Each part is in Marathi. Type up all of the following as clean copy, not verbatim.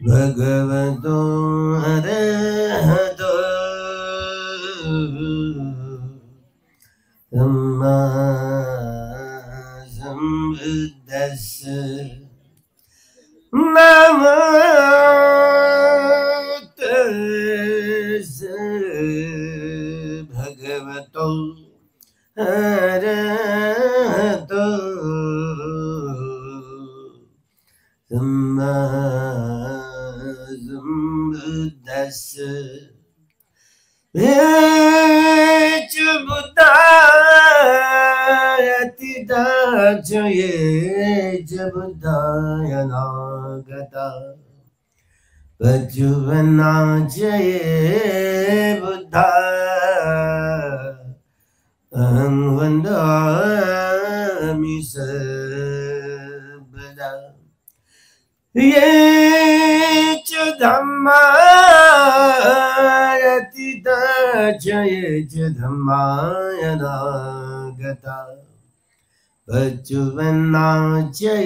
भगवतो अरहतो सम्मा सम्बुद्धस्स नमो तस्स भगवतो अरहतो सम्मा सम्बुद्धस्स बुद्धाय नागता पचुवनाचये बुद्धा अहं वन्दामि सर्वदा ये च धम्मा ये च धम्माय नागता पचुवन्नाचये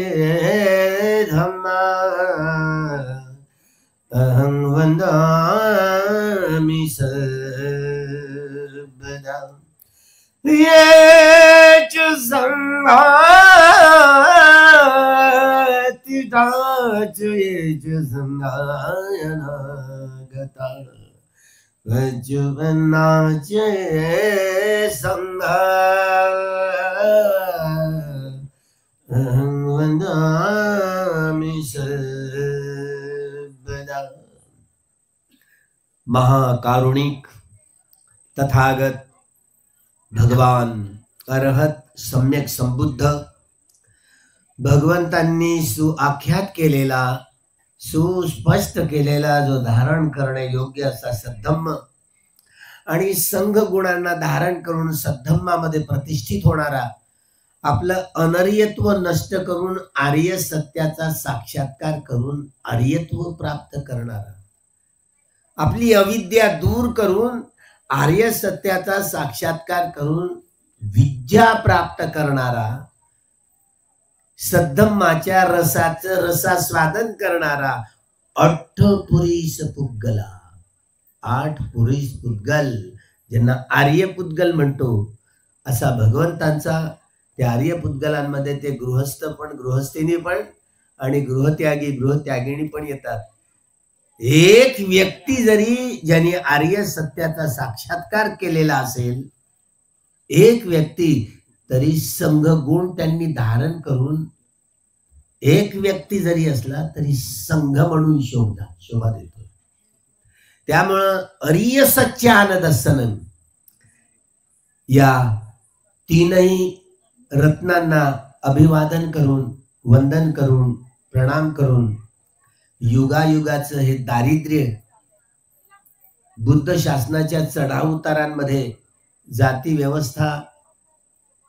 धम्मा अहं वन्दामि सर्वदा ये च ये च संघाय नागता पचुवन्नाचये संघा अहं वन्दामि सर्वदा। महाकारुणिक तथागत भगवान अरहत सम्यक संबुद्ध भगवंतांनी सुआख्यात केलेला सुस्पष्ट केलेला जो धारण करणे योग्य असा सद्धम्म आणि संघ गुणांना धारण करून सद्धम्मामध्ये प्रतिष्ठित होणारा आपलं अनर्यत्व नष्ट करून आर्य सत्याचा साक्षात्कार करून आर्यत्व प्राप्त करणारा आपली अविद्या दूर करून आर्य सत्याचा साक्षात्कार करून विद्या प्राप्त करणारा सद्धम्माच्या रसाचं रसास्वादन करणारा अठ्ठपुरीस पुद्गला 8 पुरीस पुद्गल ज्यांना आर्य पुद्गल म्हणतो असा भगवंतांचा त्या आर्य पुद्गलांमध्ये ते गृहस्थ पण गृहस्थीनी पण आणि गृहत्यागिनी पण येतात। एक व्यक्ती जरी ज्याने आर्य सत्याचा साक्षात्कार केलेला असेल एक व्यक्ती तरी संघ गुण त्यांनी धारण करून एक व्यक्ती जरी असला तरी संघ म्हणून शोभा देतो। त्यामुळं अरिय सच्चानदर्शनम या तीनही रत्नांना अभिवादन करून वंदन करून प्रणाम करून युगायुगाचं हे दारिद्र्य बुद्ध शासनाच्या चढाव उतारांमध्ये जाती व्यवस्था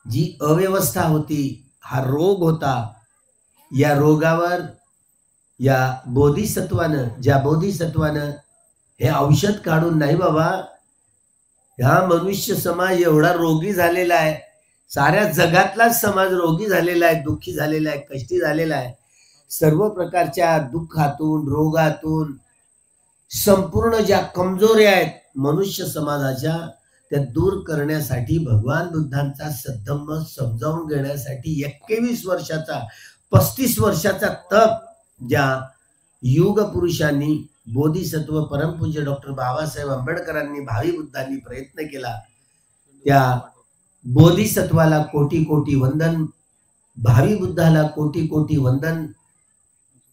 जी अव्यवस्था होती हा रोग होता या रोगावर या ज्या बोधिसत्वानं हे औषध काढून नाही बाबा ह्या मनुष्य समाज एवढा रोगी झालेला आहे साऱ्या जगातलाच समाज रोगी झालेला आहे दुःखी झालेला आहे कष्टी झालेला आहे सर्व प्रकारच्या दुःखातून रोगातून संपूर्ण ज्या कमजोऱ्या आहेत मनुष्य समाजाच्या त्या दूर करण्यासाठी भगवान बुद्धांचा सद्धम्म समजावून घेण्यासाठी 21 वर्षाचा 35 वर्षाचा तप ज्या युग पुरुषांनी बोधिसत्व परमपूज्य डॉक्टर बाबासाहेब आंबेडकरांनी भावी बुद्धांनी प्रयत्न केला त्या बोधिसत्वाला कोटी कोटी वंदन भावी बुद्धाला कोटी कोटी वंदन।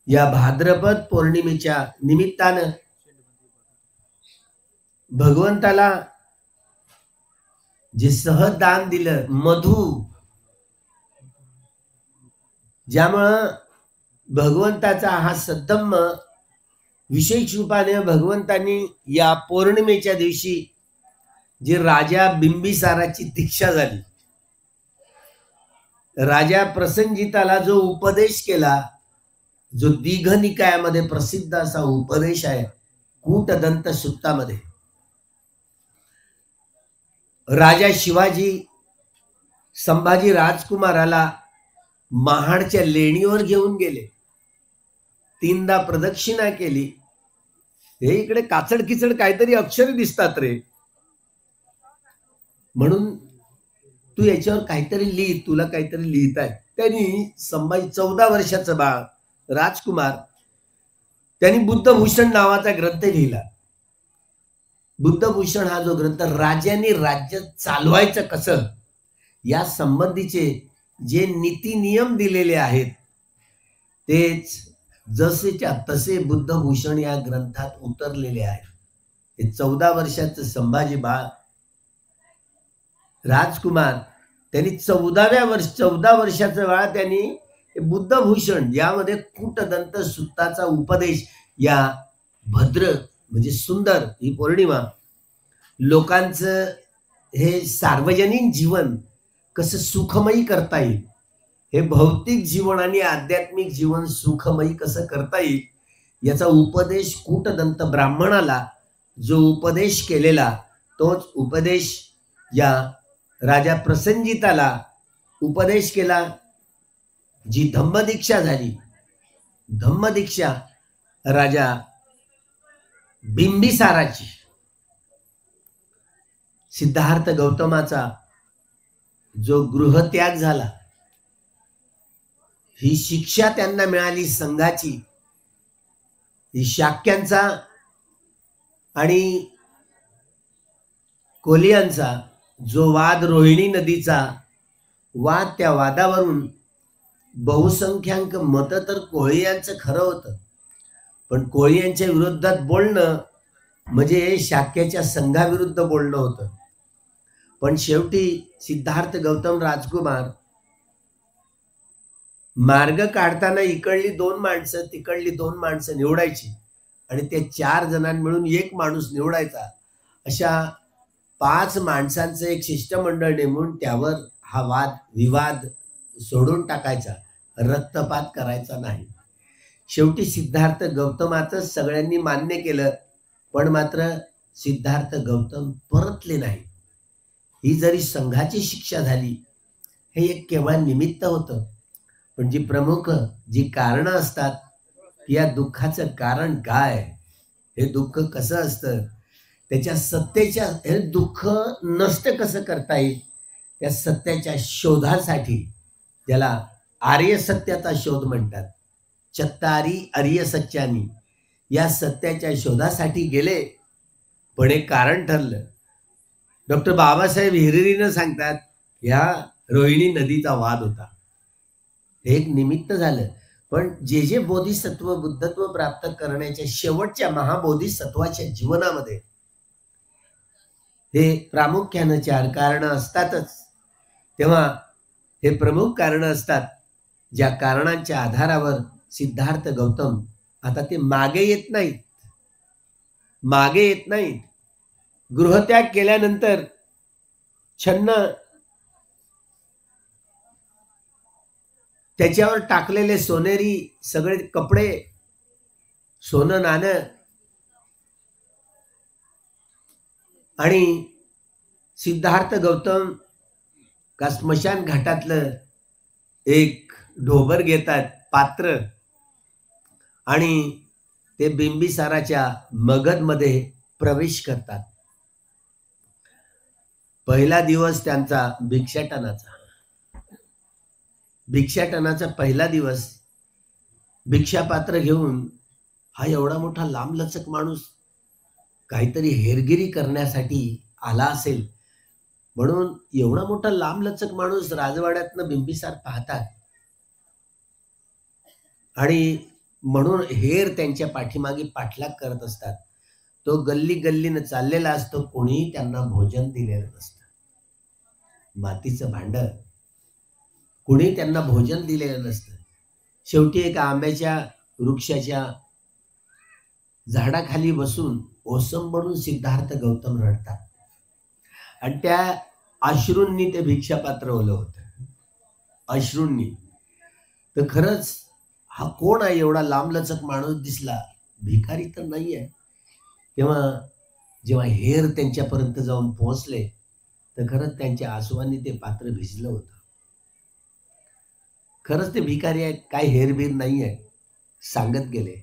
या भाद्रपद पौर्णिमेच्या निमित्तानं भगवंताला जे सहज दान दिलं मधु ज्यामुळं भगवंताचा हा सद्धम्म विशेष रूपाने भगवंतांनी या पौर्णिमेच्या दिवशी जी राजा बिंबिसाराची दीक्षा झाली राजा प्रसंजिताला जो उपदेश केला, जो दीघ निकायामध्ये प्रसिद्ध असा उपदेश आहे कूटदंत सुत्तामध्ये, राजा शिवाजी संभाजी राजकुमाराला महाडच्या लेणीवर घेऊन गेले, 3दा प्रदक्षिणा केली. हे इकडे काचड किचड काहीतरी अक्षर दिसतात रे, म्हणून तू याच्यावर काहीतरी लिह, तुला काहीतरी लिहित आहे. त्यांनी संभाजी 14 वर्षाचं बाळ राजकुमार, त्यांनी बुद्धभूषण नावाचा ग्रंथ लिहिला. बुद्धभूषण हा जो ग्रंथ राजांनी राज्य चालवायचं कसं या संबंधीचे जे नीती नियम दिलेले आहेत तेच जसेच्या तसे बुद्धभूषण या ग्रंथात उतरलेले आहे. हे 14 वर्षाचं संभाजी बाळ राजकुमार, त्यांनी 14 वर्षाचं बाळ त्यांनी बुद्धभूषण यामध्ये कूटदंत सुत्ताचा उपदेश, या भद्र म्हणजे सुंदर ही पौर्णिमा लोकांचं हे सार्वजनिक जीवन कसं सुखमयी करता येईल, हे भौतिक जीवन आणि आध्यात्मिक जीवन सुखमयी कसं करता येईल याचा उपदेश कूटदंत ब्राह्मणाला जो उपदेश केलेला, तोच उपदेश या राजा प्रसंजिताला उपदेश केला. जी धम्मदीक्षा झाली, धम्मदीक्षा राजा बिंबिसाराची, सिद्धार्थ गौतमाचा जो गृहत्याग झाला, ही शिक्षा त्यांना मिळाली संघाची. ही शाक्यांचा आणि कोलियांचा जो वाद, रोहिणी नदीचा वाद, त्या वादावरून बहुसंख्याक मत तर कोळी खरं होतं, पण कोळी यांच्या विरोधात बोलणं म्हणजे शाक्याच्या संघाविरुद्ध बोलणं होतं. पण शेवटी सिद्धार्थ गौतम राजकुमार मार्ग काढताना इकडली 2 माणसं तिकडली 2 माणसं निवडायची आणि ते 4 जणांना मिळून 1 माणूस निवडायचा. अशा 5 माणसांचं एक शिष्टमंडळ नेमून त्यावर हा वाद विवाद सोडून टाकायचा, रक्तपात करायचा नाही. शेवटी सिद्धार्थ गौतमाचं सगळ्यांनी मान्य केलं, पण मात्र सिद्धार्थ गौतम परतले नाही. ही जरी संघाची शिक्षा झाली, हे एक केवळ निमित्त होतं, पण जी प्रमुख जी कारणं असतात, या दुःखाचं कारण काय, हे दुःख कसं असतं, त्याच्या सत्तेच्या, हे दुःख नष्ट कसं करता येईल, त्या सत्याच्या शोधासाठी, त्याला आर्य सत्याचा शोध म्हणतात, चत्तारी आर्य सत्यानी, या सत्याच्या शोधासाठी गेले. पण एक कारण ठरलं. डॉक्टर बाबासाहेब हिरिरीनं सांगतात, ह्या रोहिणी नदीचा वाद होता, हे एक निमित्त झालं. पण जे जे बोधिसत्व बुद्धत्व प्राप्त करण्याच्या शेवटच्या महाबोधिसत्वाच्या जीवनामध्ये हे प्रामुख्यानं 4 कारणं असतातच. तेव्हा हे प्रमुख कारणं असतात, ज्या कारणांच्या आधारावर सिद्धार्थ गौतम आता ते मागे येत नाहीत. गृहत्याग केल्यानंतर छन्न त्याच्यावर टाकलेले सोनेरी सगळे कपडे, सोनं नाणं आणि सिद्धार्थ गौतम का स्मशान घाटातलं एक ढोबर घेतात, पात्र, आणि ते बिंबिसाराच्या मगधमध्ये प्रवेश करतात. पहिला दिवस त्यांचा भिक्षाटनाचा पहिला दिवस. भिक्षापात्र घेऊन हा एवढा मोठा लांबलचक माणूस काहीतरी हेरगिरी करण्यासाठी आला असेल, म्हणून एवढा मोठा लांबलचक माणूस राजवाड्यातनं बिंबिसार पाहतात आणि म्हणून हेर त्यांच्या पाठीमागे पाठलाग करत असतात. तो गल्ली गल्लीनं चाललेला असतो, कोणीही त्यांना भोजन दिलेलं नसतं. मातीचं भांड, कोणी त्यांना भोजन दिलेलं नसतं. शेवटी एका आंब्याच्या वृक्षाच्या झाडाखाली बसून ओसंबडून सिद्धार्थ गौतम रडतात आणि त्या अश्रूंनी ते भिक्षापात्र ओलं होतं. अश्रूंनी. तर खरंच हा कोण आहे, एवढा लांबलचक माणूस दिसला, भिकारी तर नाही आहे. तेव्हा जेव्हा हेर त्यांच्यापर्यंत जाऊन पोहोचले, तर खरंच त्यांच्या आसुवांनी ते पात्र भिजलं होतं. खरंच ते भिकारी आहेत, काही हेरबीर नाही आहे, सांगत गेले.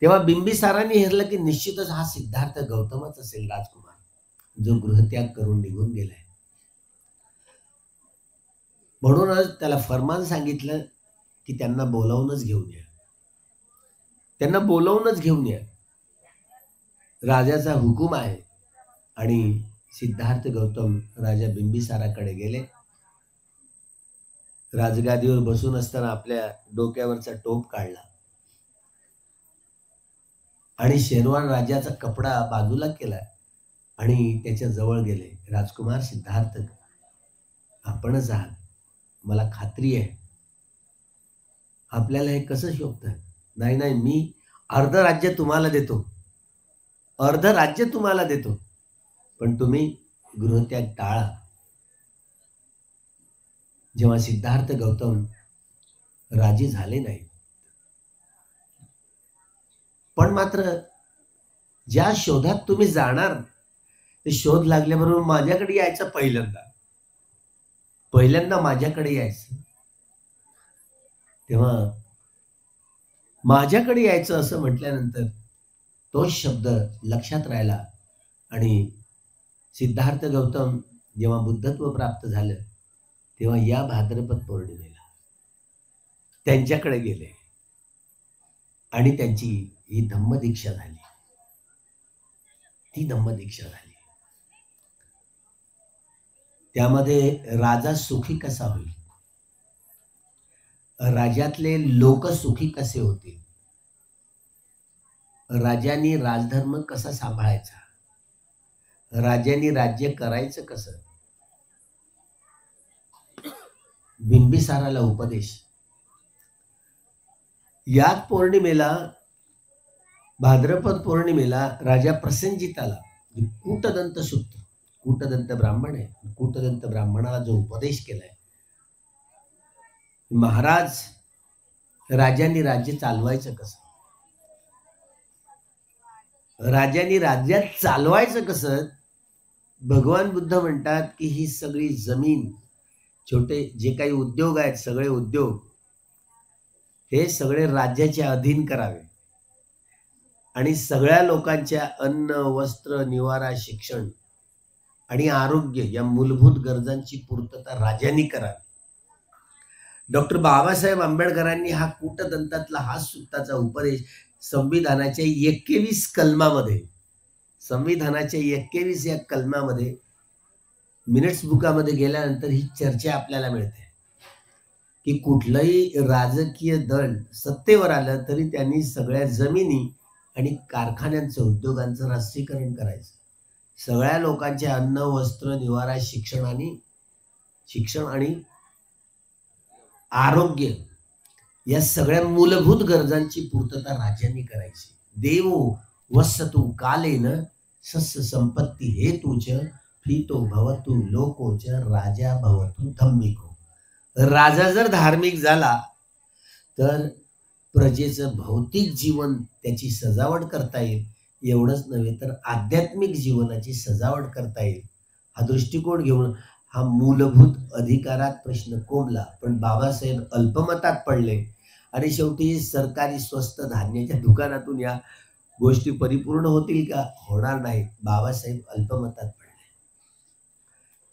तेव्हा बिंबिसारांनी हेरलं की निश्चितच हा सिद्धार्थ गौतमच असेल, राजकुमार, जो गृहत्याग करून निघून गेलाय. म्हणूनच त्याला फरमान सांगितलं की त्यांना बोलावूनच घेऊन या, त्यांना बोलावूनच घेऊन या. राजाचा हुकूम आहे. आणि सिद्धार्थ गौतम राजा बिंबिसाराकडे गेले. राजगादीवर बसून असताना आपल्या डोक्यावरचा टोप काढला आणि शेरवान राजाचा कपडा बाजूला केला आणि त्याच्या जवळ गेले. राजकुमार सिद्धार्थ, आपणच आहात, मला खात्री आहे. आपल्याला हे कसं शोभतं? नाही नाही, मी अर्ध राज्य तुम्हाला देतो, अर्ध राज्य तुम्हाला देतो, पण तुम्ही गृहत्याग टाळा. जेव्हा सिद्धार्थ गौतम राजी झाले नाही, पण मात्र ज्या शोधात तुम्ही जाणार, ते शोध लागल्याबरोबर माझ्याकडे यायचं, पहिल्यांदा माझ्याकडे यायचं. तेव्हा माझ्याकडे यायचं असं म्हटल्यानंतर तो शब्द लक्षात राहिला. आणि सिद्धार्थ गौतम जेव्हा बुद्धत्व प्राप्त झालं, तेव्हा या भाद्रपद पौर्णिमेला त्यांच्याकडे गेले आणि त्यांची ही धम्मदीक्षा झाली. ती धम्मदीक्षा झाली. त्यामध्ये राजा सुखी कसा होईल, राज्यातले लोक सुखी कसे होतील, राजांनी राजधर्म कसा सांभाळायचा, राजांनी राज्य करायचं कसं, बिंबिसाराला उपदेश. याच पौर्णिमेला, भाद्रपद पौर्णिमेला राजा प्रसेनजिताला कूटदंत सूत्र, कूटदंत ब्राह्मण आहे, कूटदंत ब्राह्मणाला जो उपदेश केलाय, महाराज राजांनी राज्य चालवायचं कसं, राजांनी राज्यात चालवायचं कसं. भगवान बुद्ध म्हणतात की ही सगळी जमीन, छोटे जे काही उद्योग आहेत, सगळे उद्योग हे सगळे राज्याच्या अधीन करावे आणि सगळ्या लोकांच्या अन्न, वस्त्र, निवारा, शिक्षण आणि आरोग्य या मूलभूत गरजांची पूर्तता राजांनी करावी. डॉक्टर बाबासाहेब आंबेडकरांनी हा कूटदंतातला हा सुत्ताचा उपदेश संविधानाच्या 21 कलमामध्ये, संविधानाच्या 21 या कलमामध्ये, मिनिट्स बुकामध्ये गेल्यानंतर ही चर्चा आपल्याला मिळते की कुठलंही राजकीय दल सत्तेवर आलं तरी त्यांनी सगळ्या जमिनी आणि कारखान्यांचं, उद्योगांचं राष्ट्रीयकरण करायचं. सगळ्या लोकांचे अन्न, वस्त्र, निवारा, शिक्षण आणि आरोग्य या सगळ्या मूलभूत गरजांची पूर्तता राज्यांनी करायची. देवो वसतु कालेन सस्य संपत्ती हेतूच प्रीतो भवतु लोकोच राजा भवतु धम्मिको. राजा जर धार्मिक झाला तर प्रजेचं भौतिक जीवन, त्याची सजावट करता येईल. एवढंच नव्हे तर आध्यात्मिक जीवनाची सजावट करता येईल. हा दृष्टिकोन घेऊन हा मूलभूत अधिकारात प्रश्न कोंबला. पण बाबासाहेब अल्पमतात पडले आणि शेवटी सरकारी स्वस्त धान्याच्या दुकानातून या गोष्टी परिपूर्ण होतील का? होणार नाही. बाबासाहेब अल्पमतात पडले.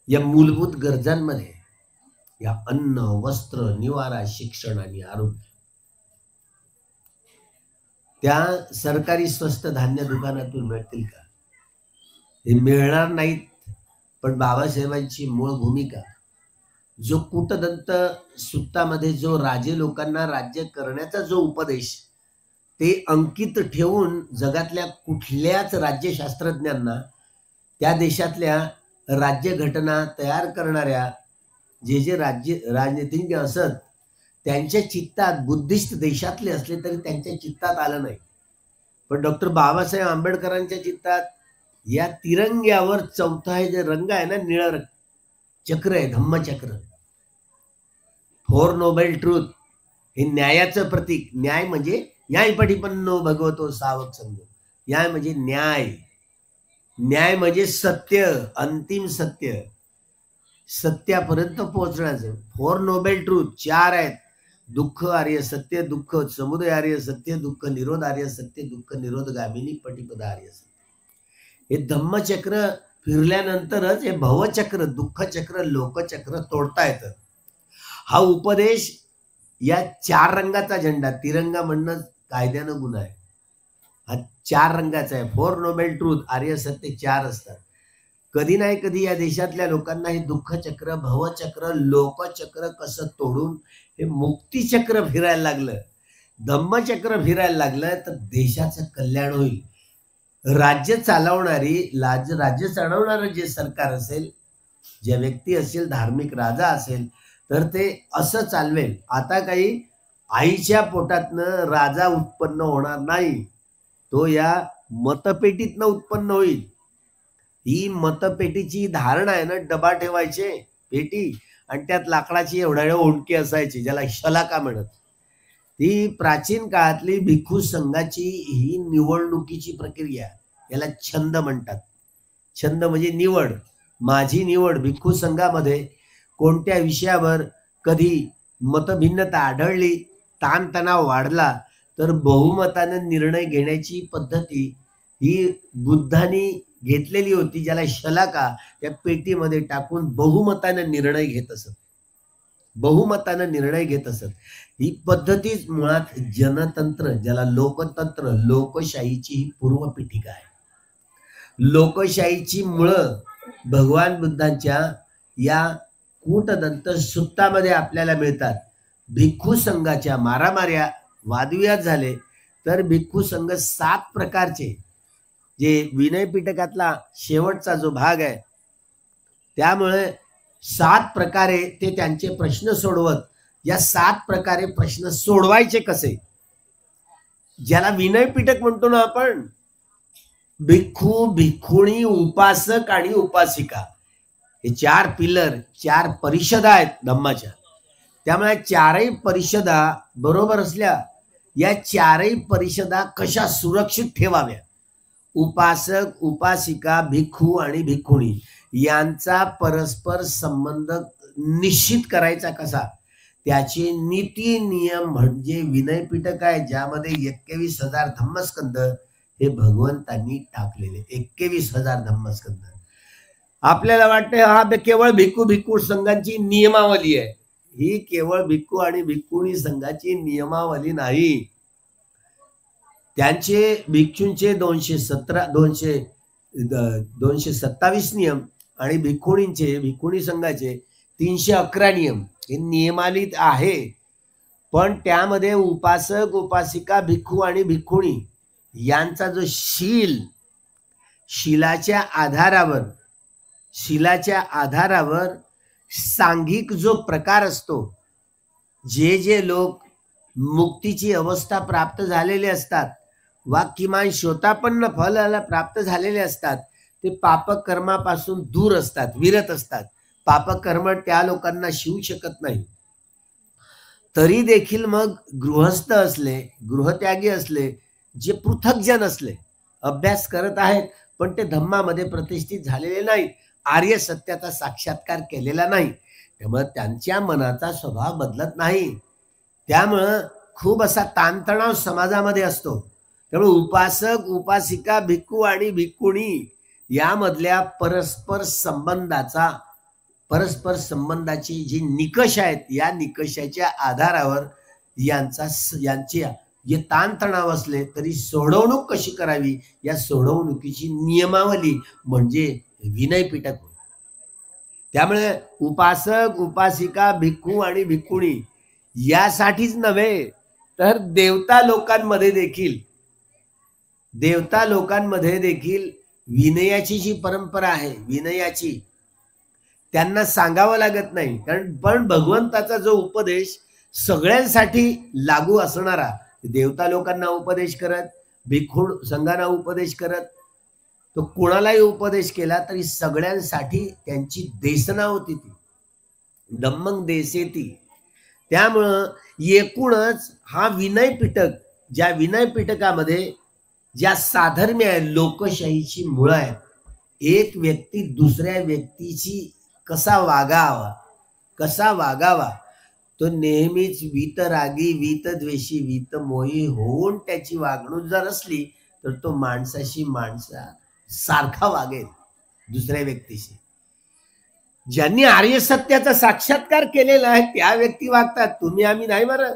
या मूलभूत गरजांमध्ये, या अन्न, वस्त्र, निवारा, शिक्षण आणि आरोग्य, त्या सरकारी स्वस्त धान्य दुकानातून मिळतील का? हे मिळणार नाहीत. पण बाबासाहेबांची मूळ भूमिका, जो कूटदंत सुत्तामध्ये जो राजे लोकांना राज्य करण्याचा जो उपदेश, ते अंकित ठेवून जगातल्या कुठल्याच राज्यशास्त्रज्ञांना, त्या देशातल्या राज्यघटना तयार करणाऱ्या जे राजनीतिज्ञ असत, त्यांच्या चित्तात, बुद्धिस्ट देशातले असले तरी त्यांच्या चित्तात आलं नाही. पण डॉक्टर बाबासाहेब आंबेडकरांच्या चित्तात या तिरंग्यावर चौथा हे जे रंग आहे ना, निळं चक्र आहे, धम्मचक्र, फोर नोबेल ट्रूथ हे न्यायाचं प्रतीक. न्याय म्हणजे न्याय पठिपन्नो भगवतो सावक संघो. न्याय म्हणजे न्याय. न्याय म्हणजे सत्य, अंतिम सत्य, सत्यापर्यंत पोहोचण्याचं. फोर नोबेल ट्रूथ 4 आहेत. दुःख आर्य सत्य, दुःख समुदय आर्य सत्य, दुःख निरोध आर्य सत्य, दुःख निरोध गामिनी पटिपद आर्य सत्य. हे धम्मचक्र फिरल्यानंतरच हे भवचक्र, दुःखचक्र, लोकचक्र तोडता येतं. हा उपदेश या 4 रंगाचा झेंडा, तिरंगा म्हणणं कायद्यानं गुन्हा आहे. हा 4 रंगाचा आहे. फोर नोबेल ट्रूथ, आर्य सत्य 4 असतात. कधी नाही कधी या देशातल्या लोकांना हे दुःखचक्र, भवचक्र, लोकचक्र कसं तोडून हे मुक्तीचक्र फिरायला लागलं, धम्मचक्र फिरायला लागलं, तर देशाचं कल्याण होईल. राज्य चालवणारी, राज्य चालवणारं जे सरकार असेल, जे व्यक्ती असेल, धार्मिक राजा असेल, तर ते असं चालवेल. आता काही आईच्या पोटातनं राजा उत्पन्न होणार नाही, तो या मतपेटीतनं उत्पन्न होईल. ही मतपेटीची धारणा आहे ना, डबा ठेवायचे पेटी आणि त्यात लाकडाची एवढ्या ओंडकी असायची, ज्याला शलाका म्हणत. ती प्राचीन काळातली भिक्खू संघाची ही निवडणुकीची प्रक्रिया, याला छंद म्हणतात. छंद म्हणजे निवड, माझी निवड. भिक्खू संघामध्ये कोणत्या विषयावर कधी मतभिन्नता आढळली, ताणतणाव वाढला, तर बहुमताने निर्णय घेण्याची पद्धती ही बुद्धांनी घेतलेली होती, ज्याला शलाका. त्या पेटीमध्ये टाकून बहुमताने निर्णय घेत असत, बहुमताने निर्णय घेत असत. ही पद्धतीच मुळात जनतंत्र, ज्याला लोकतंत्र, लोकशाहीची ही पूर्वपीठिका आहे. लोकशाहीची मुळं भगवान बुद्धांच्या या कूटदंत सुत्तामध्ये आपल्याला मिळतात. भिक्खू संघाच्या मारामाऱ्या, वादविवाद झाले, तर भिक्खू संघ 7 प्रकारचे, जे विनय पिटकातला शेवटचा जो भाग आहे, त्यामुळे 7 प्रकारे ते त्यांचे प्रश्न सोडवत. या 7 प्रकारे प्रश्न सोडवायचे कसे, ज्याला विनय पिटक म्हणतो ना आपण. भिक्खू, भिक्खुणी, उपासक आणि उपासिका, हे 4 पिलर, 4 परिषदा आहेत धम्माच्या. त्यामुळे 4ही परिषदा बरोबर असल्या, या 4ही परिषदा कशा सुरक्षित ठेवाव्या. उपासक, उपासिका, भिक्खू आणि भिक्खुणी यांचा परस्पर संबंध निश्चित करायचा कसा, त्याचे नीती नियम म्हणजे विनय पिटक आहे, ज्यामध्ये 21,000 धम्मस्कंद हे भगवंतांनी टाकलेले. 21,000 धम्मस्कंद. आपल्याला वाटते हा केवळ भिक्खू संघांची नियमावली आहे. ही केवळ भिक्खू आणि भिक्खुणी संघाची नियमावली नाही. त्यांचे भिक्षूंचे 227 नियम आणि भिक्खुणी संघाचे 311 नियम हे नियमावलीत आहे. पण त्यामध्ये उपासक, उपासिका, भिक्खू आणि भिक्खुणी यांचा जो शिलाच्या आधारावर सांघिक जो प्रकार असतो, जे लोक मुक्तीची अवस्था प्राप्त झालेले असतात वा किमान शोतापन्न फलाला प्राप्त झालेले असतात, ते पापकर्मापासून दूर असतात, विरत असतात. पापकर्म त्या लोकांना शिवू शकत नाही. तरी देखील मग गृहस्थ असले, गृहत्यागी असले, जे पृथकजन असले, अभ्यास करत आहेत पण ते धम्मामध्ये प्रतिष्ठित झालेले नाही, आर्य सत्याचा साक्षात्कार केलेला नाही, त्यामुळे त्यांच्या मनाचा स्वभाव बदलत नाही. त्यामुळं खूप असा ताणतणाव समाजामध्ये असतो. त्यामुळे उपासक, उपासिका, भिक्खू आणि भिक्खुणी यामधल्या परस्पर संबंधाची जी निकष आहेत, या निकषाच्या आधारावर यांचे जे ताणतणाव असले तरी सोडवणूक कशी करावी, या सोडवणुकीची नियमावली म्हणजे विनय पिटक. त्यामुळे उपासक, उपासिका, भिक्खू आणि भिक्खुणी यासाठीच नव्हे, तर देवता लोकांमध्ये देखील विनयाची जी परंपरा आहे, विनयाची, त्यांना सांगावं लागत नाही. पण भगवंताचा जो उपदेश सगळ्यांसाठी लागू असणारा, देवता लोकांना उपदेश करत, भिक्खू संघांना उपदेश करत, तो कोणालाही उपदेश केला तरी सगळ्यांसाठी त्यांची देसना होती ती. धम्मं देसेती, त्यामुळं एकूणच हा विनय पिटक, ज्या विनय पिटकामध्ये ज्या साधर्म्य आहे, लोकशाहीची मुळं आहेत. एक व्यक्ती दुसऱ्या व्यक्तीची कसा वागावा तो नेहमीच वीतरागी, वीतद्वेषी, वीतमोही होऊन त्याची वागणूक जर असली तर तो माणसाशी सारखा वागेल दुसऱ्या व्यक्तीशी. ज्यांनी आर्य सत्याचा साक्षात्कार केलेला आहे त्या व्यक्ती वागतात. तुम्ही आम्ही नाही बरं.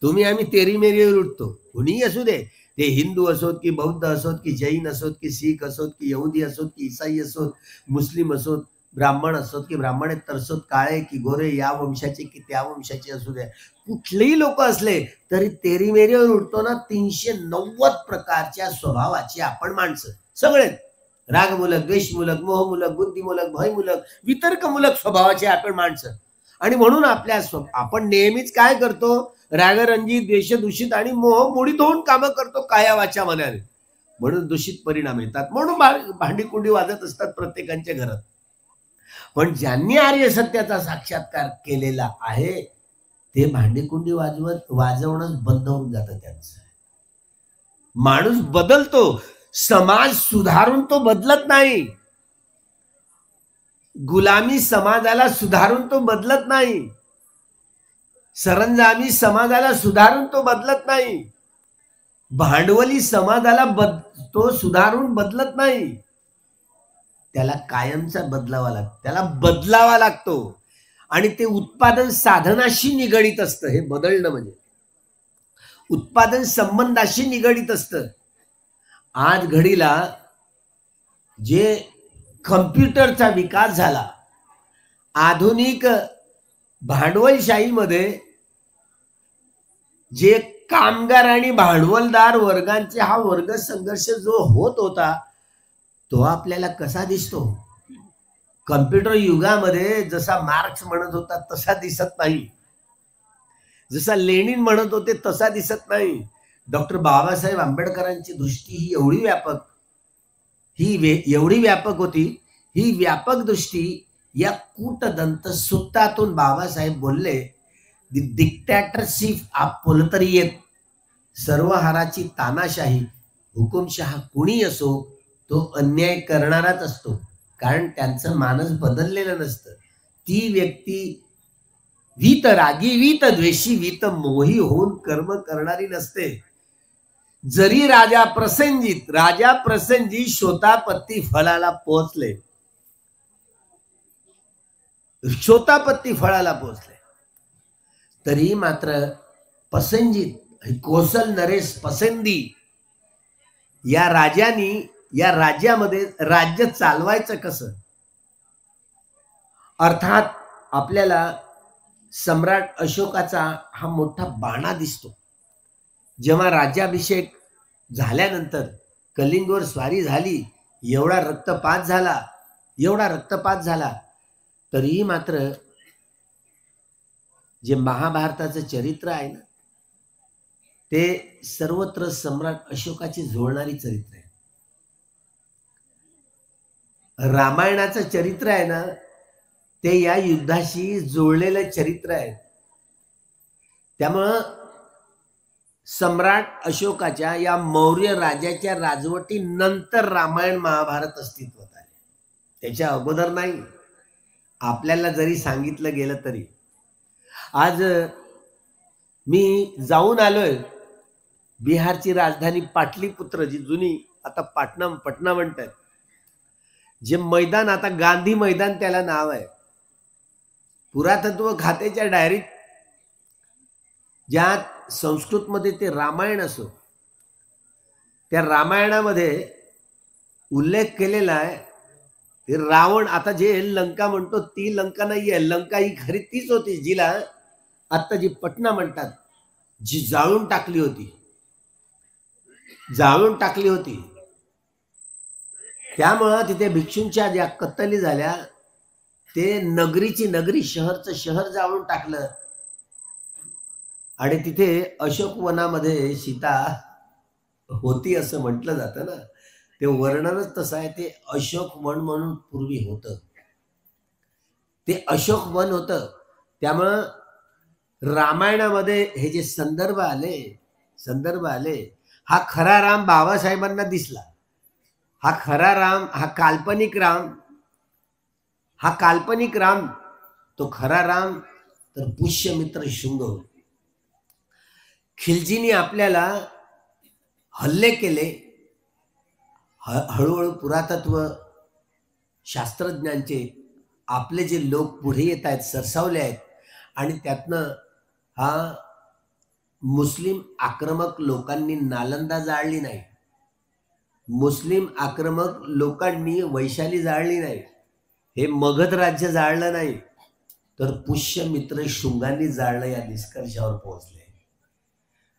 तुम्ही आम्ही तेरी मेरीवर उठतो. कुणीही असू दे, ते हिंदू असोत की बौद्ध असोत की जैन असोत की शीख असोत की यहुदी असोत की ईसाई असोत, मुस्लिम असोत, ब्राह्मण असोत की ब्राह्मणेतर असोत, काळे की गोरे, या वंशाचे की त्या वंशाचे असू द्या, कुठलेही लोक असले तरी तेरी मेरीवर उठतो ना. 390 प्रकारच्या स्वभावाची आपण माणसं सगळे, रागमूलक, द्वेषमूलक, मोहमूलक, बुद्धिमूलक, भयमूलक, वितर्कमूलक स्वभावाचे आपण माणसं. आणि म्हणून आपण नेहमीच काय करतो, रागरंजित, द्वेषदूषित आणि मोह मोडीत होऊन कामं करतो काया वाचा मनाने. म्हणून दूषित परिणाम येतात. म्हणून भांडीकुंडी वाजत असतात प्रत्येकाच्या घरात. पण ज्यांनी आर्य सत्याचा साक्षात्कार केलेला आहे ते भांडीकुंडी वाजवणं बंद होऊन जातं त्यांचं. माणूस बदलतो, समाज सुधारून तो बदलत नाही. गुलामी समाजाला सुधारून तो बदलत नाही. सरंजामी समाजाला सुधारून तो बदलत नाही. भांडवली समाजाला तो सुधारून बदलत नाही. त्याला कायमचा त्याला बदलावा लागतो. आणि ते उत्पादन साधनाशी निगडित असतं. हे बदलणं म्हणजे उत्पादन संबंधाशी निगडित असतं. आज घडीला जे कम्प्युटरचा विकास झाला, आधुनिक भांडवलशाहीमध्ये जे कामगार आणि भांडवलदार वर्गांचे हा वर्ग संघर्ष जो होत होता तो आपल्याला कसा दिसतो? कम्प्युटर युगामध्ये जसा मार्क्स म्हणत होता तसा दिसत नाही. जसा लेनिन म्हणत होते तसा दिसत नाही. डॉक्टर बाबासाहेब आंबेडकरांची दृष्टी ही एवढी व्यापक होती. ही व्यापक दृष्टी या कूटदंत सूत्रातून बाबासाहेब बोलले, दी डिक्टॅटरशिप ऑफ प्रोलेटारिएट, सर्वहाराची तानाशाही, हुकुमशहा कुणी असो तो अन्याय करणाराच असतो. कारण त्यांचं मानस बदललेलं नसतं. ती व्यक्ती वीतरागी, वीतद्वेषी, वीतमोही होऊन कर्म करणारी नसते. जरी राजा प्रसेनजीत शोतापत्ती फळाला पोहोचले, तरी मात्र कौशल नरेश पसंदी या राजांनी या राज्यामध्ये राज्य चालवायचं कसं, अर्थात आपल्याला सम्राट अशोकाचा हा मोठा बाणा दिसतो. जेव्हा राज्याभिषेक झाल्यानंतर कलिंगवर स्वारी झाली, एवढा रक्तपात झाला, तरीही मात्र जे महाभारताचं चरित्र आहे ना, ते सर्वत्र सम्राट अशोकाची जोडणारी चरित्र आहे. रामायणाचं चरित्र आहे ना, ते या युद्धाशी जोडलेलं चरित्र आहे. त्यामुळं सम्राट अशोकाच्या या मौर्य राजाच्या राजवटीनंतर रामायण महाभारत अस्तित्वात आले. त्याच्या अगोदर नाही. आपल्याला जरी सांगितलं गेलं तरी. आज मी जाऊन आलोय बिहारची राजधानी पाटलीपुत्र, जी जुनी आता पटना म्हणतात, जे मैदान आता गांधी मैदान त्याला नाव आहे. पुरातत्व खात्याच्या डायरीत ज्या संस्कृतमध्ये ते रामायण असो, त्या रामायणामध्ये उल्लेख केलेला आहे. ते रावण, आता जे लंका म्हणतो ती लंका नाहीये. लंका ही खरी तीच होती जिला आता जी पटना म्हणतात, जी जाळून टाकली होती. त्यामुळं तिथे भिक्षूंच्या ज्या कत्तली झाल्या, ते नगरीची नगरी, शहरचं शहर जाळून टाकलं. आणि तिथे अशोक वनामध्ये सीता होती असं म्हटलं जातं ना. ते वर्णनच तसं आहे. ते अशोक वन म्हणून पूर्वी होतं. ते अशोक वन होतं. त्यामुळं रामायणामध्ये हे जे संदर्भ आले, हा खरा राम बाबासाहेबांना दिसला. हा खरा राम, हा काल्पनिक राम, तो खरा राम तर पुष्यमित्र शुंग होते. खिलजीने आपल्याला हल्ले केले. हळूहळू पुरातत्व शास्त्रज्ञांचे आपले जे लोक पुढे येत आहेत, सरसावले आहेत, आणि त्यातनं हा मुस्लिम आक्रमक लोकांनी नालंदा जाळली नाही, मुस्लिम आक्रमक लोकांनी वैशाली जाळली नाही, हे मगध राज्य जाळलं नाही, तर पुष्यमित्र शुंगांनी जाळलं या निष्कर्षावर पोहोचले.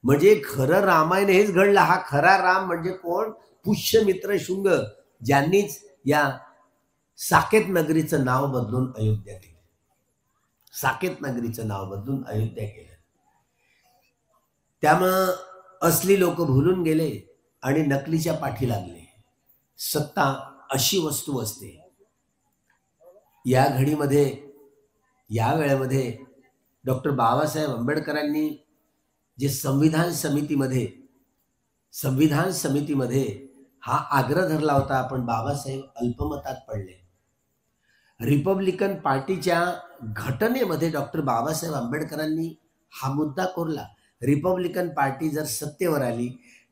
म्हणजे खरं रामायण हेच घडलं. हा खरा राम म्हणजे कोण? पुष्यमित्र शुंग, ज्यांनीच या साकेत नगरीचं नाव बदलून अयोध्या केलं. साकेत नगरीचं नाव बदलून अयोध्या केलं. त्यामुळं असली लोक भुलून गेले आणि नकलीच्या पाठी लागले. सत्ता अशी वस्तू असते. या घडीमध्ये, या वेळेमध्ये डॉक्टर बाबासाहेब आंबेडकरांनी जे संविधान समितीमध्ये हा आग्रह धरला होता, पण बाबासाहेब अल्पमतात पडले. रिपब्लिकन पार्टीच्या घटनेमध्ये डॉक्टर बाबासाहेब आंबेडकरांनी हा मुद्दा कोरला. रिपब्लिकन पार्टी जर सत्तेवर आली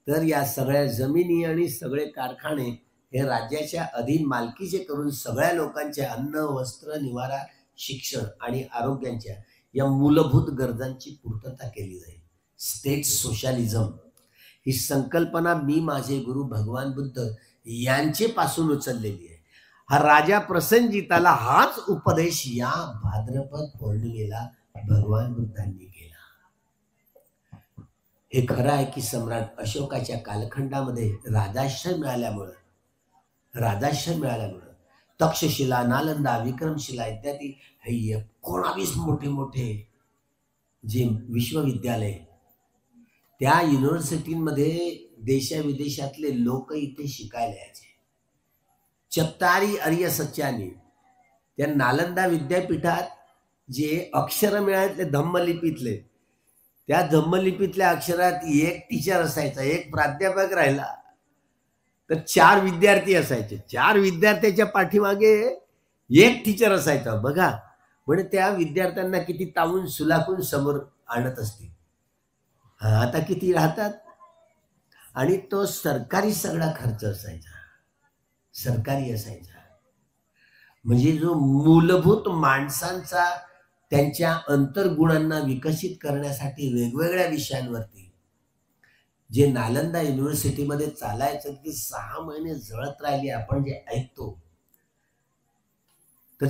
तर या सगळ्या जमिनी आणि सगळे कारखाने हे राज्याच्या अधीन मालकीचे करून सगळ्या लोकांच्या अन्न, वस्त्र, निवारा, शिक्षण आणि आरोग्याच्या या मूलभूत गरजांची पूर्तता केली जाईल. स्टेट सोशलिझम ही संकल्पना मी माझे गुरु भगवान बुद्ध यांचे पासून उचललेली आहे. हा राजा प्रसन्नजिताला हाच उपदेश या भाद्रपद पौर्णिमेला भगवान बुद्धांनी केला. हे खरं आहे की सम्राट अशोकाच्या कालखंडामध्ये राजाश्रय मिळाल्यामुळं तक्षशिला, नालंदा, विक्रमशिला इत्यादी हे 19 मोठे जे विश्वविद्यालय, त्या युनिव्हर्सिटीमध्ये देशाविदेशातले लोक इथे शिकायला यायचे. चत्तारी आर्य सच्चानी त्या नालंदा विद्यापीठात जे अक्षर मिळाले धम्मलिपीतले, त्या धम्मलिपीतल्या अक्षरात एक टीचर असायचा, एक प्राध्यापक राहिला तर 4 विद्यार्थी असायचे. 4 विद्यार्थ्याच्या पाठीमागे एक टीचर असायचा. बघा, म्हणजे त्या विद्यार्थ्यांना किती तावून सुलाखून समोर आणत असते. आता किती राहतात? आणि तो सरकारी सगळा खर्च असायचा, सरकारी असायचा. म्हणजे जो मूलभूत माणसांचा त्यांच्या अंतर्गुणांना विकसित करण्यासाठी वेगवेगळ्या विषयांवरती जे नालंदा युनिव्हर्सिटीमध्ये चालायचं, की 6 महिने जळत राहिली आपण जे ऐकतो. तर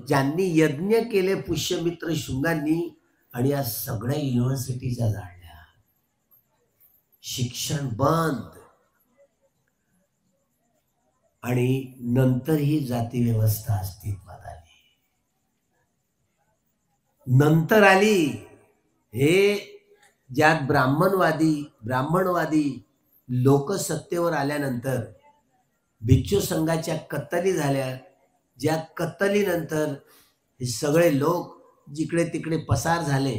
ज्यांनी यज्ञ केले पुष्यमित्र शुंगांनी आणि या सगळ्या युनिव्हर्सिटीच्या जाळल्या, शिक्षण बंद, आणि नंतर ही जाती व्यवस्था अस्तित्वात आली. नंतर आली हे ज्यात ब्राह्मणवादी लोक सत्तेवर आल्यानंतर भिक्षू संघाच्या कत्तली झाल्या. ज्या कत्तलीनंतर हे सगळे लोक जिकडे तिकडे पसार झाले.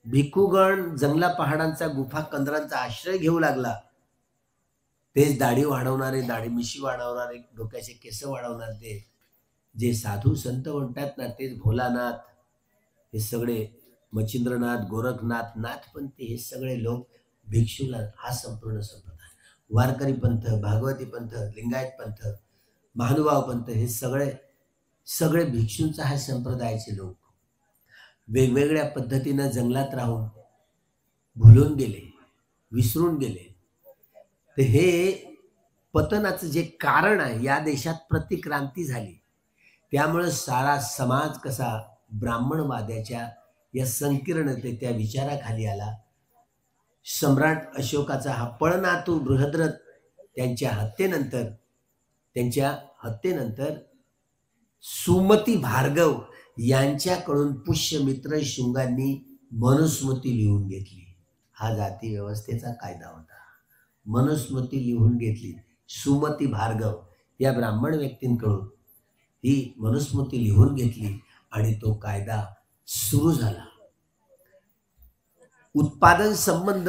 भिक्खूगण जंगला पहाडांचा, गुफा कंदरांचा आश्रय घेऊ लागला. तेच दाढी वाढवणारे, दाढी मिशी वाढवणारे, डोक्याचे केस वाढवणारे जे साधू संत म्हणतात ना, तेच भोलानाथ, हे सगळे मच्छिंद्रनाथ, गोरखनाथ, नाथपंथी, हे सगळे लोक भिक्षूला हा संपूर्ण संप्रदाय, वारकरी पंथ, भागवती पंथ, लिंगायत पंथ, महानुभाव पंथ, हे सगळे भिक्षूंचा हा संप्रदायाचे लोक वेगवेगळ्या पद्धतीनं जंगलात राहून भुलून गेले, विसरून गेले. तर हे पतनाचं जे कारण आहे, या देशात प्रतिक्रांती झाली. त्यामुळे सारा समाज कसा ब्राह्मणवाद्याच्या या संकीर्णते त्या विचाराखाली आला. सम्राट अशोकाचा हा पळनातू बृहद्रथ त्यांच्या हत्येनंतर सुमती भार्गव यांच्याकडून पुष्यमित्र शुंगांनी मनुस्मृती लिहून घेतली. हा जाती व्यवस्थेचा कायदा होता. मनुस्मृती लिहून घेतली सुमती भार्गव या ब्राह्मण व्यक्तींकडून, ही मनुस्मृती लिहून घेतली आणि तो कायदा सुरू झाला. उत्पादन संबंध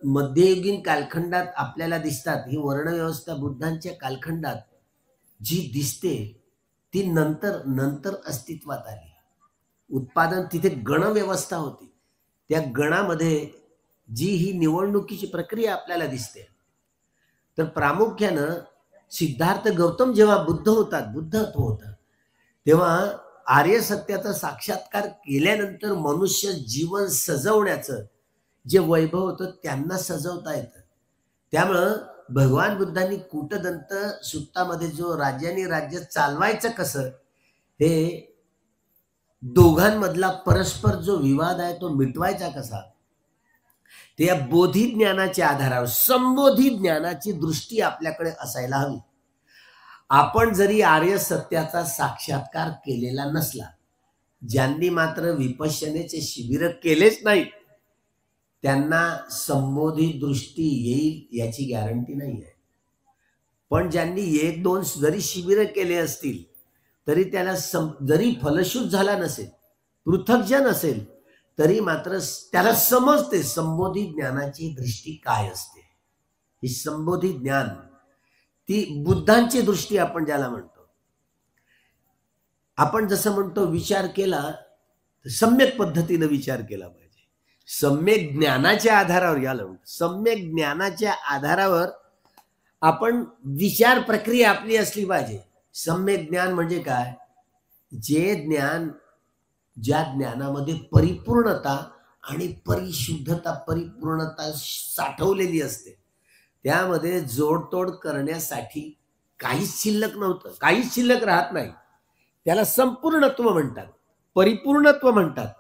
मध्ययुगीन कालखंडात आपल्याला दिसतात. ही वर्णव्यवस्था बुद्धांच्या कालखंडात जी दिसते ती नंतर नंतर अस्तित्वात आली. उत्पादन तिथे गणव्यवस्था होती. त्या गणामध्ये जी ही निवडणुकीची प्रक्रिया आपल्याला दिसते. तर प्रामुख्यानं सिद्धार्थ गौतम जेव्हा बुद्धत्व होतं तेव्हा आर्य सत्याचा साक्षात्कार केल्यानंतर मनुष्य जीवन सजवण्याचं जे वैभव होतं त्यांना सजवता येतं. त्यामुळं भगवान बुद्धांनी कूटदंत सुत्तामध्ये जो राजाने राज्य चालवायचं कसं हे दोघांमधला परस्पर जो विवाद आहे तो मिटवायचा कसा ते या बोधी ज्ञानाच्या आधारावर संबोधी ज्ञानाची दृष्टी आपल्याकडे असायला हवी. आपण जरी आर्य सत्याचा साक्षात्कार केलेला नसला, ज्यांनी मात्र विपश्यनेचे शिबिर केलेच नाहीत त्यांना संबोधी दृष्टी येईल याची गॅरंटी नाही आहे. पण ज्यांनी 1-2 जरी शिबिर केले असतील तरी त्याला जरी फलशूट झाला नसेल, पृथकजन असेल, तरी मात्र त्याला समजते संबोधी ज्ञानाची दृष्टी काय असते. ही संबोधी ज्ञान ती बुद्धांची दृष्टी आपण ज्याला म्हणतो. आपण जसं म्हणतो विचार केला तर सम्यक पद्धतीने विचार केला पाहिजे. सम्यक ज्ञानाच्या आधारावर याला म्हणतो. सम्यक ज्ञानाच्या आधारावर आपण विचार प्रक्रिया आपली असली पाहिजे. सम्यक ज्ञान म्हणजे काय? जे ज्ञान ज्या ज्ञानामध्ये परिपूर्णता आणि परिशुद्धता परिपूर्णता साठवलेली असते, त्यामध्ये जोडतोड करण्यासाठी काहीच शिल्लक नव्हतं, काहीच शिल्लक राहत नाही. त्याला संपूर्णत्व म्हणतात, परिपूर्णत्व म्हणतात.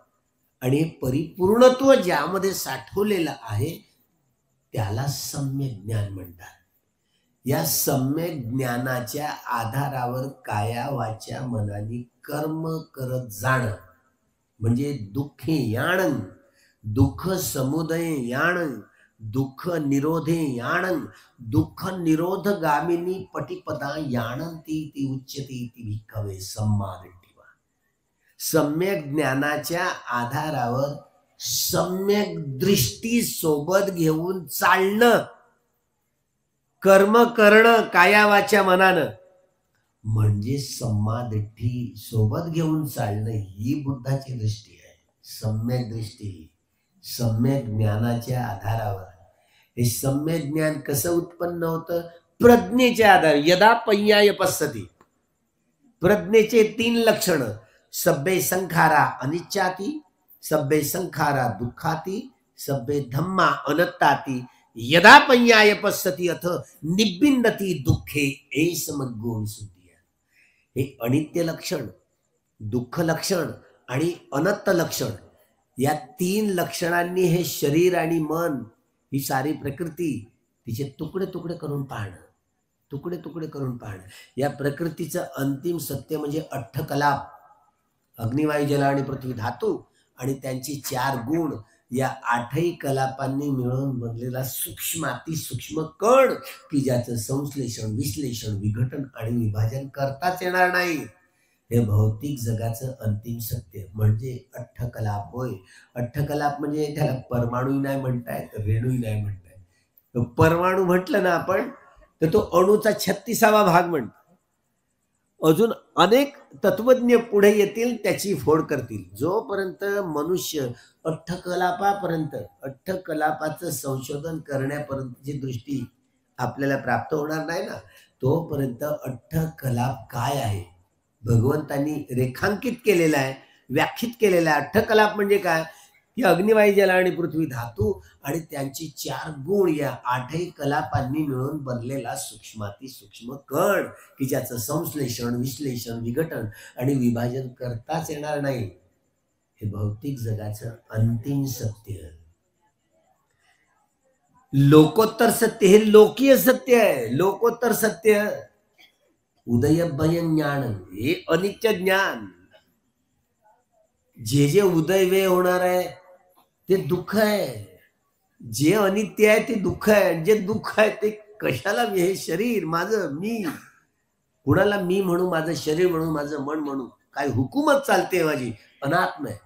आणि परिपूर्णत्व ज्यामध्ये साठवलेलं आहे त्याला सम्यक ज्ञान म्हणतात. या सम्यक ज्ञानाच्या आधारावर काया वाचा मनाने कर्म करत जाणं म्हणजे दुःखे याणं, दुःख समुदय याणं, दुःख निरोधे याणं, दुःख निरोध गामिनी पटिपदा याणंती ती उच्यते ती भिक्खवे सम्मादिट्ठिवा. सम्यक ज्ञानाच्या आधारावर सम्यक दृष्टी सोबत घेऊन चालणं, कर्म करणं काया वाचा मनानं म्हणजे सम्मादिट्ठी सोबत घेऊन चालणं ही बुद्धाची दृष्टी आहे. सम्यक दृष्टी सम्यक ज्ञानाच्या आधारावर. हे सम्यक ज्ञान कसं उत्पन्न होतं? प्रज्ञेच्या आधारे. यदा पय्याय पश्यति. प्रज्ञेचे 3 लक्षण. सब्बे संखारा अनिच्चाति, सब्बे संखारा दुःखाति, सब्बे धम्मा अनत्ताति. यदा पय्याय पश्यति अथ निब्बिन्दति दुःखे एष मग्गो विसुद्धिया. हे अनित्य लक्षण, दुःख लक्षण आणि अनत्त लक्षण या 3 लक्षणांनी हे शरीर आणि मन ही सारी प्रकृती तिचे तुकडे तुकडे करून पाहणं, तुकडे तुकडे करून पाहणं. या प्रकृतीचं अंतिम सत्य म्हणजे अठ्ठकलाप, अग्नी वायू जल आणि पृथ्वी धातू आणि त्यांची 4 गुण या 8ही कलापांनी मिळून बनलेला सूक्ष्माती सूक्ष्म कण की ज्याचं संश्लेषण विश्लेषण विघटन आणि विभाजन करताच येणार नाही. हे भौतिक जगाचं अंतिम सत्य म्हणजे अठ्ठकलाप होय. अठ्ठकलाप म्हणजे त्याला परमाणू नाही म्हणतायत, रेणूही नाही म्हणतायत. परमाणू म्हटलं ना आपण तर तो अणूचा 36वा भाग म्हणतो. अजून अनेक तत्वज्ञ पुढे येतील, त्याची फोड करतील. जोपर्यंत मनुष्य अठ्ठकलापापर्यंत अठ्ठकलापाचं संशोधन करण्यापर्यंतची दृष्टी आपल्याला प्राप्त होणार नाही ना, तोपर्यंत अठ्ठकलाप काय आहे भगवंतांनी रेखांकित केलेला आहे, व्याख्यात केलेला आहे. अठ्ठकलाप म्हणजे काय? की अग्निवायू जल आणि पृथ्वी धातू आणि त्यांची 4 गुण या 8ही कलापांनी मिळून बनलेला सूक्ष्माती सूक्ष्म कण की ज्याचं संश्लेषण विश्लेषण विघटन आणि विभाजन करताच येणार नाही. हे भौतिक जगाचं अंतिम सत्य. लोकोत्तर सत्य हे लोकीय सत्य आहे. लोकोत्तर सत्य उदयभय ज्ञान हे अनित्य ज्ञान. जे जे उदय वे होणार आहे ते दुःख आहे, जे अनित्य आहे ते दुःख आहे. जे दुःख आहे ते कशाला? हे शरीर माझं, मी कुणाला मी म्हणू, माझं शरीर म्हणू, माझं मन म्हणू, काय हुकूमत चालते माझी, अनात्म आहे.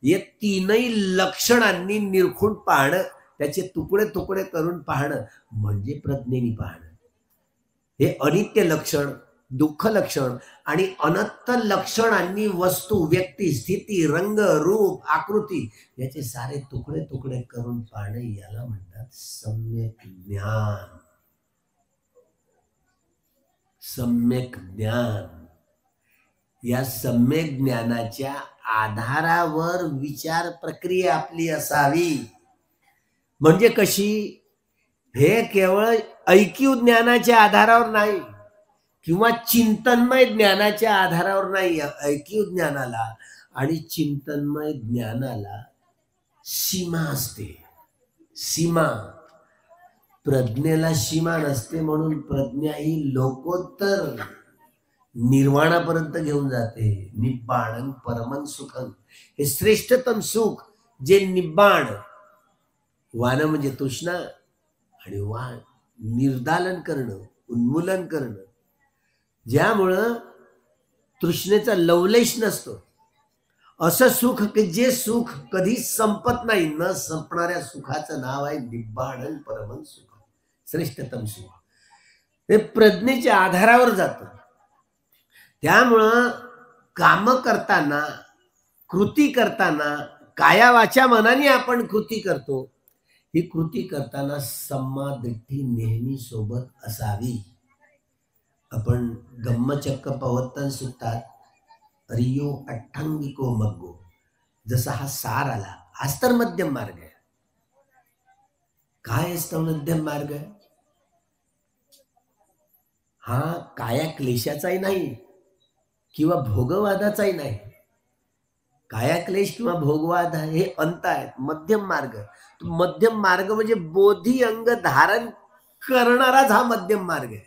हे तीनही लक्षणांनी निरखून पाहणं, त्याचे तुकडे तुकडे करून पाहणं म्हणजे प्रज्ञेने पाहणं. हे अनित्य लक्षण, दुःख लक्षण आणि अनंत लक्षणांनी वस्तू, व्यक्ती, स्थिती, रंग, रूप, आकृती याचे सारे तुकडे तुकडे करून पाहणे याला म्हणतात सम्यक ज्ञान. सम्यक ज्ञान. या सम्यक ज्ञानाच्या आधारावर विचार प्रक्रिया आपली असावी. म्हणजे कशी? हे केवळ ऐकीव ज्ञानाच्या आधारावर नाही किंवा चिंतनमय ज्ञानाच्या आधारावर नाही. ऐकीव ज्ञानाला आणि चिंतनमय ज्ञानाला सीमा असते. सीमा. प्रज्ञेला सीमा नसते, म्हणून प्रज्ञा ही लोकोत्तर निर्वाणापर्यंत घेऊन जाते. निब्बाणं परमं सुखं, हे श्रेष्ठतम सुख जे निब्बाण. वान म्हणजे तृष्णा आणि वाण निर्दालन करणं, उन्मूलन करणं, ज्यामुळं तृष्णेचा लवलेश नसतो. असं सुख की जे सुख कधी संपत नाही. न संपणाऱ्या सुखाचं नाव आहे निब्बाणं परमं सुख, श्रेष्ठतम सुख. हे प्रज्ञेच्या आधारावर जातं. त्यामुळं काम करताना, कृती करताना, काया वाचा मनाने आपण कृती करतो. ही कृती करताना सम्मादृष्टी नेहमी सोबत असावी. आपण धम्मचक्र प्रवर्तन सूत्रात अरियो अठ्ठांगिको मग्गो, जसा हा सार आला, हाच तर मध्यम मार्ग आहे. काय असतो मध्यम मार्ग? हा काया क्लेशाचाही नाही किंवा भोगवादाचाही नाही. काया क्लेश किंवा भोगवाद हे अंत आहेत. मध्यम मार्ग. मध्यम मार्ग म्हणजे बोधी अंग धारण करणाराच हा मध्यम मार्ग आहे.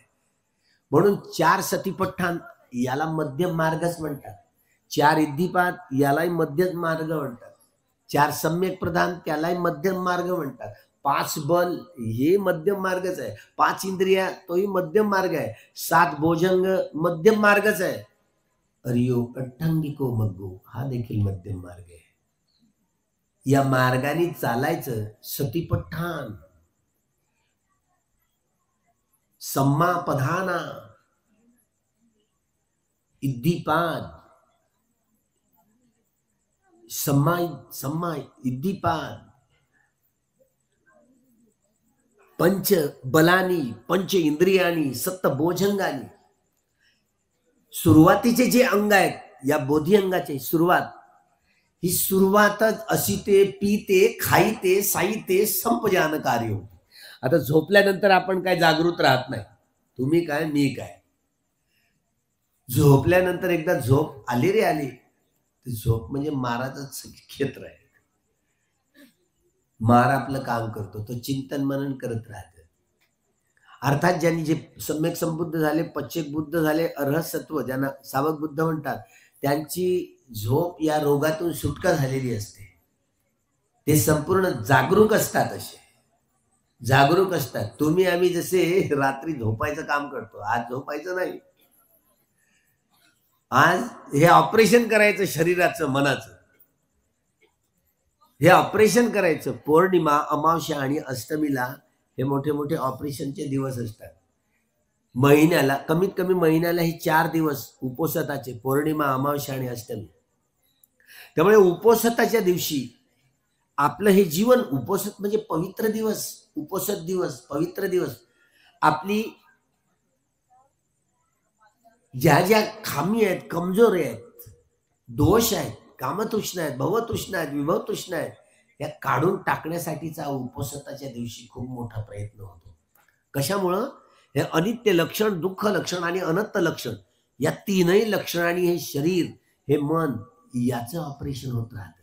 म्हणून 4 सतीपट्ठान याला मध्यम मार्गच म्हणतात. 4 इद्दीपाद यालाही मध्यम मार्ग म्हणतात. 4 सम्यक प्रधान त्यालाही मध्यम मार्ग म्हणतात. 5 बल हे मध्यम मार्गच आहे. 5 इंद्रिया तोही मध्यम मार्ग आहे. 7 भोजंग मध्यम मार्गच आहे. अरियो अठ्ठांगिको मग्गो हा देखील मध्यम मार्ग आहे. या मार्गाने चालायचं. सतीपट्ठान, सम्मापधाना, इद्दीपाद, सम्मा इद्दीपाद, पंच बलानी, पंच इंद्रियानी, सप्त भोजंगानी. सुरुवातीचे जे अंग आहेत या बोधी अंगाचे सुरुवात, ही सुरुवातच असिते, पीते, खाईते, साईते, संपजान कार्य होते. आता झोपल्यानंतर आपण काय जागृत राहत नाही. तुम्ही काय, मी काय. झोपल्यानंतर एकदा झोप आली रे आली, झोप म्हणजे माराचं क्षेत्र आहे. मार आपलं काम करतो, तो चिंतन मनन करत राहत. अर्थात ज्यांनी जे सम्यक संबुद्ध झाले, पश्चेक बुद्ध झाले, अर्हत सत्व ज्यांना सावक बुद्ध म्हणतात, त्यांची झोप या रोगातून सुटका झालेली असते. ते संपूर्ण जागरूक असतात. असे जागरूक असतात. तुम्ही आम्ही जसे रात्री झोपायचं काम करतो, आज झोपायचं नाही. आज हे ऑपरेशन करायचं शरीराचं, मनाचं. हे ऑपरेशन करायचं. पौर्णिमा, अमावस्या आणि अष्टमीला हे मोठे मोठे ऑपरेशनचे दिवस असतात. महिन्याला, कमीत कमी महिन्याला हे 4 दिवस उपोषताचे, पौर्णिमा, अमावस्या आणि अष्टमी. त्यामुळे उपोषताच्या दिवशी आपलं हे जीवन, उपोषत म्हणजे पवित्र दिवस, उपोषत दिवस, पवित्र दिवस. आपली ज्या ज्या खामी आहेत, कमजोरी आहेत, दोष आहेत, कामतृष्णा आहेत, भवतृष्णा आहेत, विभवतृष्णा आहेत, या काढून टाकण्यासाठीचा उपोषताच्या दिवशी खूप मोठा प्रयत्न होतो. कशामुळं? हे अनित्य लक्षण, दुःख लक्षण आणि अनंत लक्षण, या तीनही लक्षणांनी हे शरीर, हे मन याचं ऑपरेशन होत राहतं.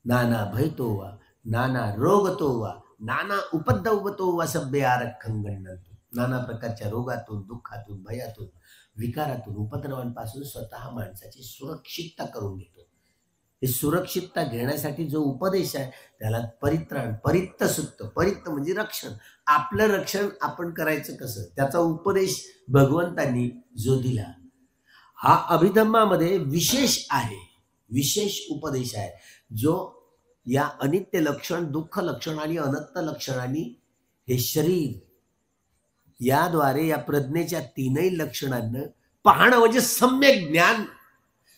नाना भयतो वा, नाना रोगतो वा, नाना उपद्रवतो वा सभ्य आरखंगणतो. नाना प्रकारच्या रोगातून, दुःखातून, भयातून, विकारातून, उपद्रवांपासून स्वतः माणसाची सुरक्षितता करून घेतो. हे सुरक्षितता घेण्यासाठी जो उपदेश आहे त्याला परित्राण, परित्त सुक्त. परित्त म्हणजे रक्षण. आपलं रक्षण आपण करायचं कसं, त्याचा उपदेश भगवंतांनी जो दिला, हा अभिधम्मामध्ये विशेष आहे, विशेष उपदेश आहे, जो या अनित्य लक्षण, दुःख लक्षण आणि अनंत लक्षणांनी हे शरीर याद्वारे या प्रज्ञेच्या तीनही लक्षणांना पाहणं म्हणजे सम्यक ज्ञान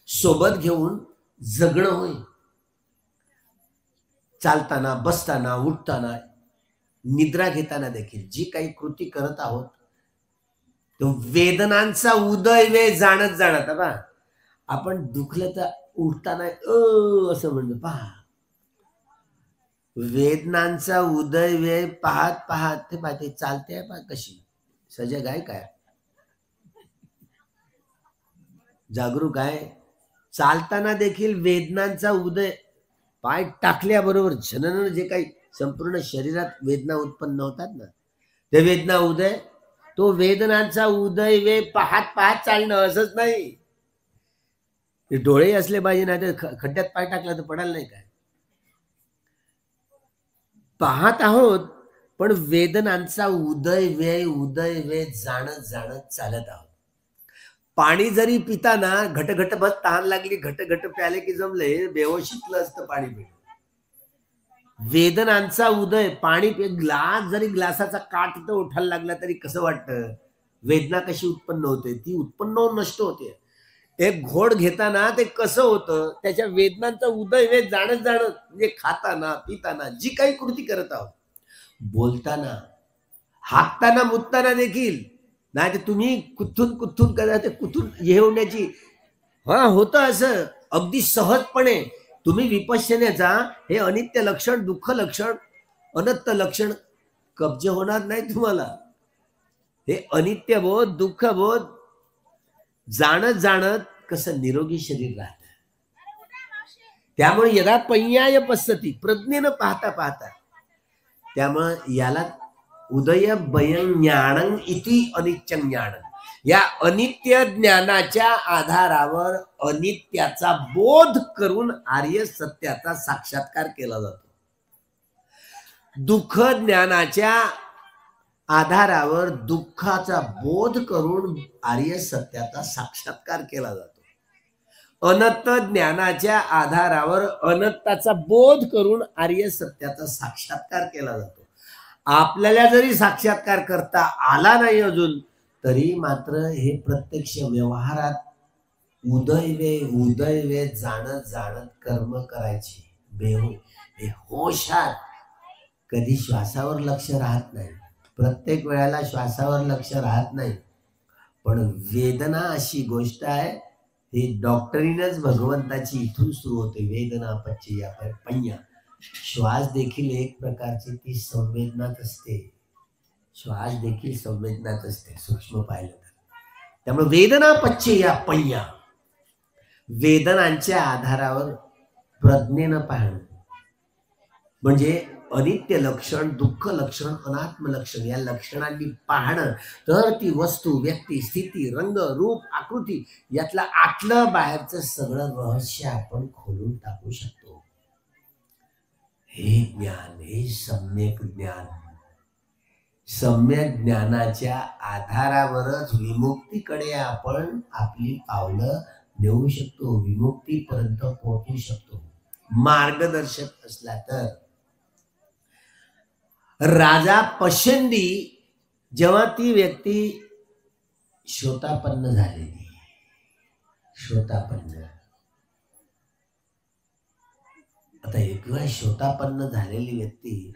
सोबत घेऊन जगणं होय. चालताना, बसताना, उठताना, निद्रा घेताना देखील जी काही कृती करत आहोत तो वेदनांचा उदय वे जाणत जाणत. बा आपण दुखलं तर उठताना असं म्हणतो, पहा वेदनांचा उदय वे पाहत पाहत ते पाहते चालते पहा कशी सजग आहे काय, जागरूक आहे. चालताना देखील वेदनांचा उदय, पाय टाकल्याबरोबर जनन जे काही संपूर्ण शरीरात वेदना उत्पन्न होतात ना, ते वेदना उदय, तो वेदनांचा उदय वे पाहत पाहत चालणं असंच नाही. ते डोळे असले पाहिजे, नाही तर खड्ड्यात पाय टाकला तर पडायला नाही काय. पाहत आहोत पण वेदनांचा उदय वे जाणत जाणत चालत आहोत. पाणी जरी पिताना घट बस तहान लागली, घट प्याले की जमले, बेहोशीतलं असतं पाणी पिणं. वेदनांचा उदय, पाणी ग्लास जरी ग्लासाचा काठ तर उठायला लागला तरी कसं वाटतं, वेदना कशी उत्पन्न होते, ती उत्पन्न होऊन नष्ट होते. एक घोड घेताना ते कसं होतं, त्याच्या वेदनांचा उदय वे जाणत जाणत, म्हणजे खाताना पिताना जी काही कृती करत आहोत, बोलताना, हाकताना, मुतताना देखील, नाही तर तुम्ही कुठून करा ते कुठून हे होण्याची होतं असं अगदी सहजपणे. तुम्ही विपश्यनेचा हे अनित्य लक्षण, दुःख लक्षण, अनंत लक्षण कब्जे होणार नाही तुम्हाला. हे अनित्य बोध, दुःख बोध जाणत जाणत कसं निरोगी शरीर राहत. त्यामुळे यदा पय्याय पश्यति, प्रज्ञेनं पाहता पाहता, त्यामुळे याला उदय भयं ज्ञानं इति अनित्य ज्ञानं. या अनित्य ज्ञानाच्या आधारावर अनित्याचा बोध करून आर्य सत्याचा साक्षात्कार केला जातो. दुःख ज्ञानाच्या आधारावर दुःखाचा बोध करून आर्य सत्याचा साक्षात्कार केला जातो. अनंत ज्ञानाच्या आधारावर अनंताचा बोध करून आर्य सत्याचा साक्षात्कार केला जातो. आपल्याला जरी साक्षात्कार करता आला नाही अजून, तरी मात्र हे प्रत्यक्ष व्यवहारात उदय वे जाणत जाणत कर्म करायची बेहोश. हे होशात कधी श्वासावर लक्ष राहत नाही, प्रत्येक वेळेला श्वासावर लक्ष राहत नाही. पण वेदना अशी गोष्ट आहे, ही डॉक्टरीनच भगवंताची इथून सुरू होते. वेदना पच्चया पय्या. श्वास देखील एक प्रकारची ती संवेदनाच असते. श्वास देखील संवेदनाच असते सूक्ष्म पाहिलं तर. त्यामुळे वेदना पच्चया पय्या, वेदनांच्या आधारावर प्रज्ञेनं पाहणं म्हणजे अनित्य लक्षण, दुःख लक्षण, अनात्म लक्षण या लक्षणांनी पाहणं. तर ती वस्तू, व्यक्ती, स्थिती, रंग, रूप, आकृती यातलं आतलं बाहेरचं सगळं रहस्य आपण खोलून टाकू शकतो. हे ज्ञान, हे सम्यक ज्ञान. सम्यक ज्ञानाच्या आधारावरच विमुक्तीकडे आपण आपली पावलं नेऊ शकतो, विमुक्तीपर्यंत पोहोचू शकतो. मार्गदर्शक असला तर. राजा पशंदी जेव्हा ती व्यक्ती श्रोतापन्न झालेली, श्रोतापन्न, आता एक वेळ श्रोतापन्न झालेली व्यक्ती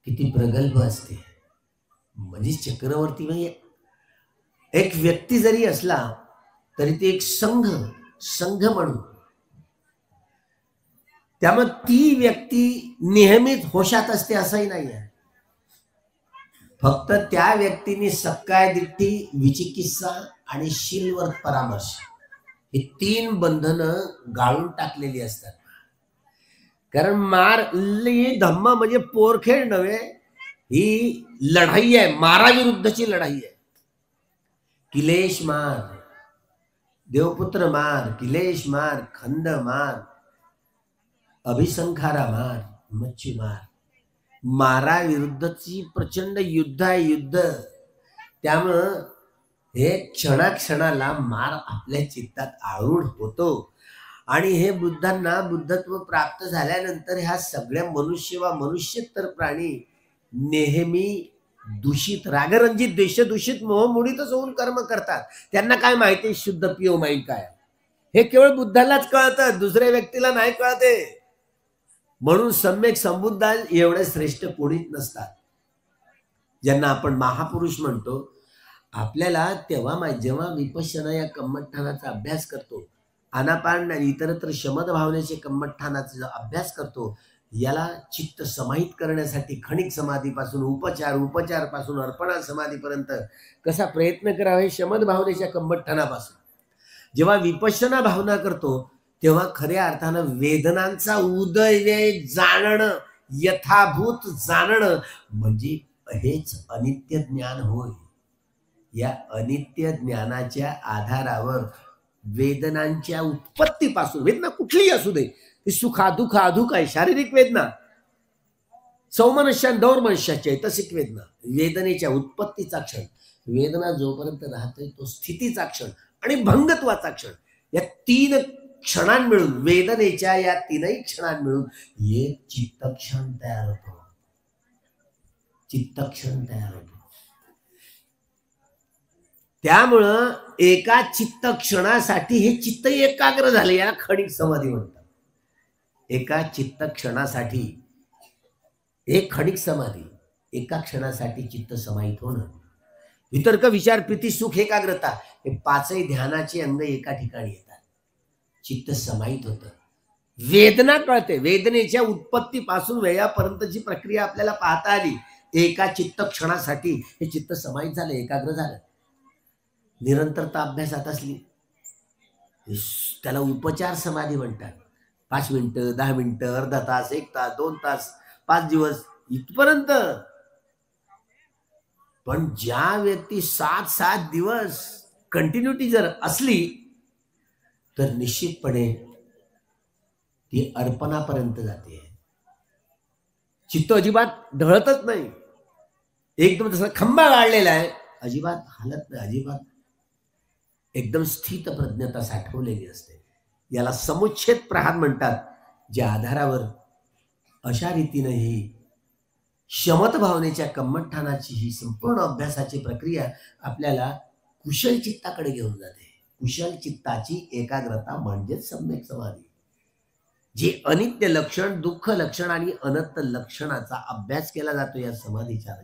किती प्रगल्भ असते. म्हणजे चक्रवर्ती, म्हणजे एक व्यक्ती जरी असला तरी ते एक संघ म्हणून. त्यामुळे ती व्यक्ती नेहमीच होशात असते असंही नाही आहे. फक्त त्या व्यक्तीने सकाय दिट्ठी, विचिकित्सा आणि शीलवर परामर्श ही 3 बंधनं गाळून टाकलेली असतात. कारण धम्म म्हणजे पोरखेळ नव्हे, ही लढाई आहे, माराविरुद्धची लढाई आहे. किलेश मार, देवपुत्र मार, किलेश मार, खंड मार, अभिसंखारा मार, मच्छी मार. माराविरुद्धची प्रचंड युद्ध आहे, युद्ध. त्यामुळं हे क्षणाक्षणाला मार आपल्या चित्तात आरूढ होतो. आणि हे बुद्धांना बुद्धत्व प्राप्त झाल्यानंतर ह्या सगळ्या मनुष्य वा मनुष्यतर प्राणी नेहमी दूषित, रागरंजित, देशदूषित, मोहमुडीतच होऊन कर्म करतात. त्यांना काय माहिती शुद्ध पिओ माइंड काय? हे केवळ बुद्धालाच कळतं, दुसऱ्या व्यक्तीला नाही कळते. म्हणून सम्यक संबुद्ध एवढे श्रेष्ठ कोणीच नसतात, ज्यांना आपण महापुरुष म्हणतो. आपल्याला तेव्हा जेव्हा विपश्यना या कम्मठ्ठाणाचा अभ्यास करतो, आनापान आणि इतरत्र शमद भावनेचे कम्मठ्ठाणाचा जो अभ्यास करतो, याला चित्त समाहित करण्यासाठी खणिक समाधीपासून उपचारपासून अर्पणा समाधीपर्यंत कसा प्रयत्न करावा हे शमद भावनेच्या कम्मठ्ठाणापासून जेव्हा विपश्यना भावना करतो, तेव्हा खऱ्या अर्थानं वेदनांचा उदय जाणणं, यथाभूत जाणणं म्हणजे हेच अनित्य ज्ञान होय. या अनित्य ज्ञानाच्या आधारावर वेदनांच्या उत्पत्तीपासून, वेदना कुठलीही असू दे, ती सुखा दुःख अधुक आहे, शारीरिक वेदना, सौमनस्या दौर्मनस्या, चैतसिक वेदना, वेदनेच्या उत्पत्तीचा क्षण, वेदना जोपर्यंत राहतोय तो स्थितीचा क्षण आणि भंगत्वाचा क्षण, या तीन क्षणां मिळून, वेदनेच्या या तीनही क्षणां मिळून एक चित्तक्षण तयार होतो. चित्तक्षण तयार होतो. त्यामुळं एका चित्त क्षणासाठी हे चित्त एकाग्र झाले, याला खणिक समाधी म्हणतात. एका चित्त क्षणासाठी एक खणिक समाधी, एका क्षणासाठी चित्त समाहित होणं. वितर्क, विचार, प्रीती, सुख, एकाग्रता हे पाचही ध्यानाचे अंग एका ठिकाणी येतात. चित्त समाहित होतं. वेदना कळते, वेदनेच्या उत्पत्तीपासून वेळापर्यंतची प्रक्रिया आपल्याला पाहता आली. एका चित्त क्षणासाठी हे चित्त समाहित झालं, एकाग्र झालं. निरंतरता अभ्यासात असली त्याला उपचार समाधी म्हणतात. 5 मिनिटं, 10 मिनिटं, अर्धा तास, 1 तास, 2 तास, 5 दिवस इथपर्यंत. पण ज्या व्यक्ती 7-7 दिवस कंटिन्युटी जर असली तर निश्चितपणे ती अर्पणापर्यंत जाते. चित्त अजिबात ढळतच नाही. एकदम जसा खंबा गाळलेला आहे, अजिबात हालत नाही, अजिबात एकदम स्थित प्रज्ञता साठवलेली असते. याला समुच्छेद प्रहार म्हणतात, ज्या आधारावर अशा रीतीने ही शमत भावनेच्या कम्मठ्ठाणाची ही संपूर्ण अभ्यासाची प्रक्रिया आपल्याला कुशल चित्ताकडे घेऊन जाते. कुशल चित्ताची एकाग्रता म्हणजेच सम्यक समाधी, जे अनित्य लक्षण, दुःख लक्षण आणि अनंत लक्षणाचा अभ्यास केला जातो या समाधीच्या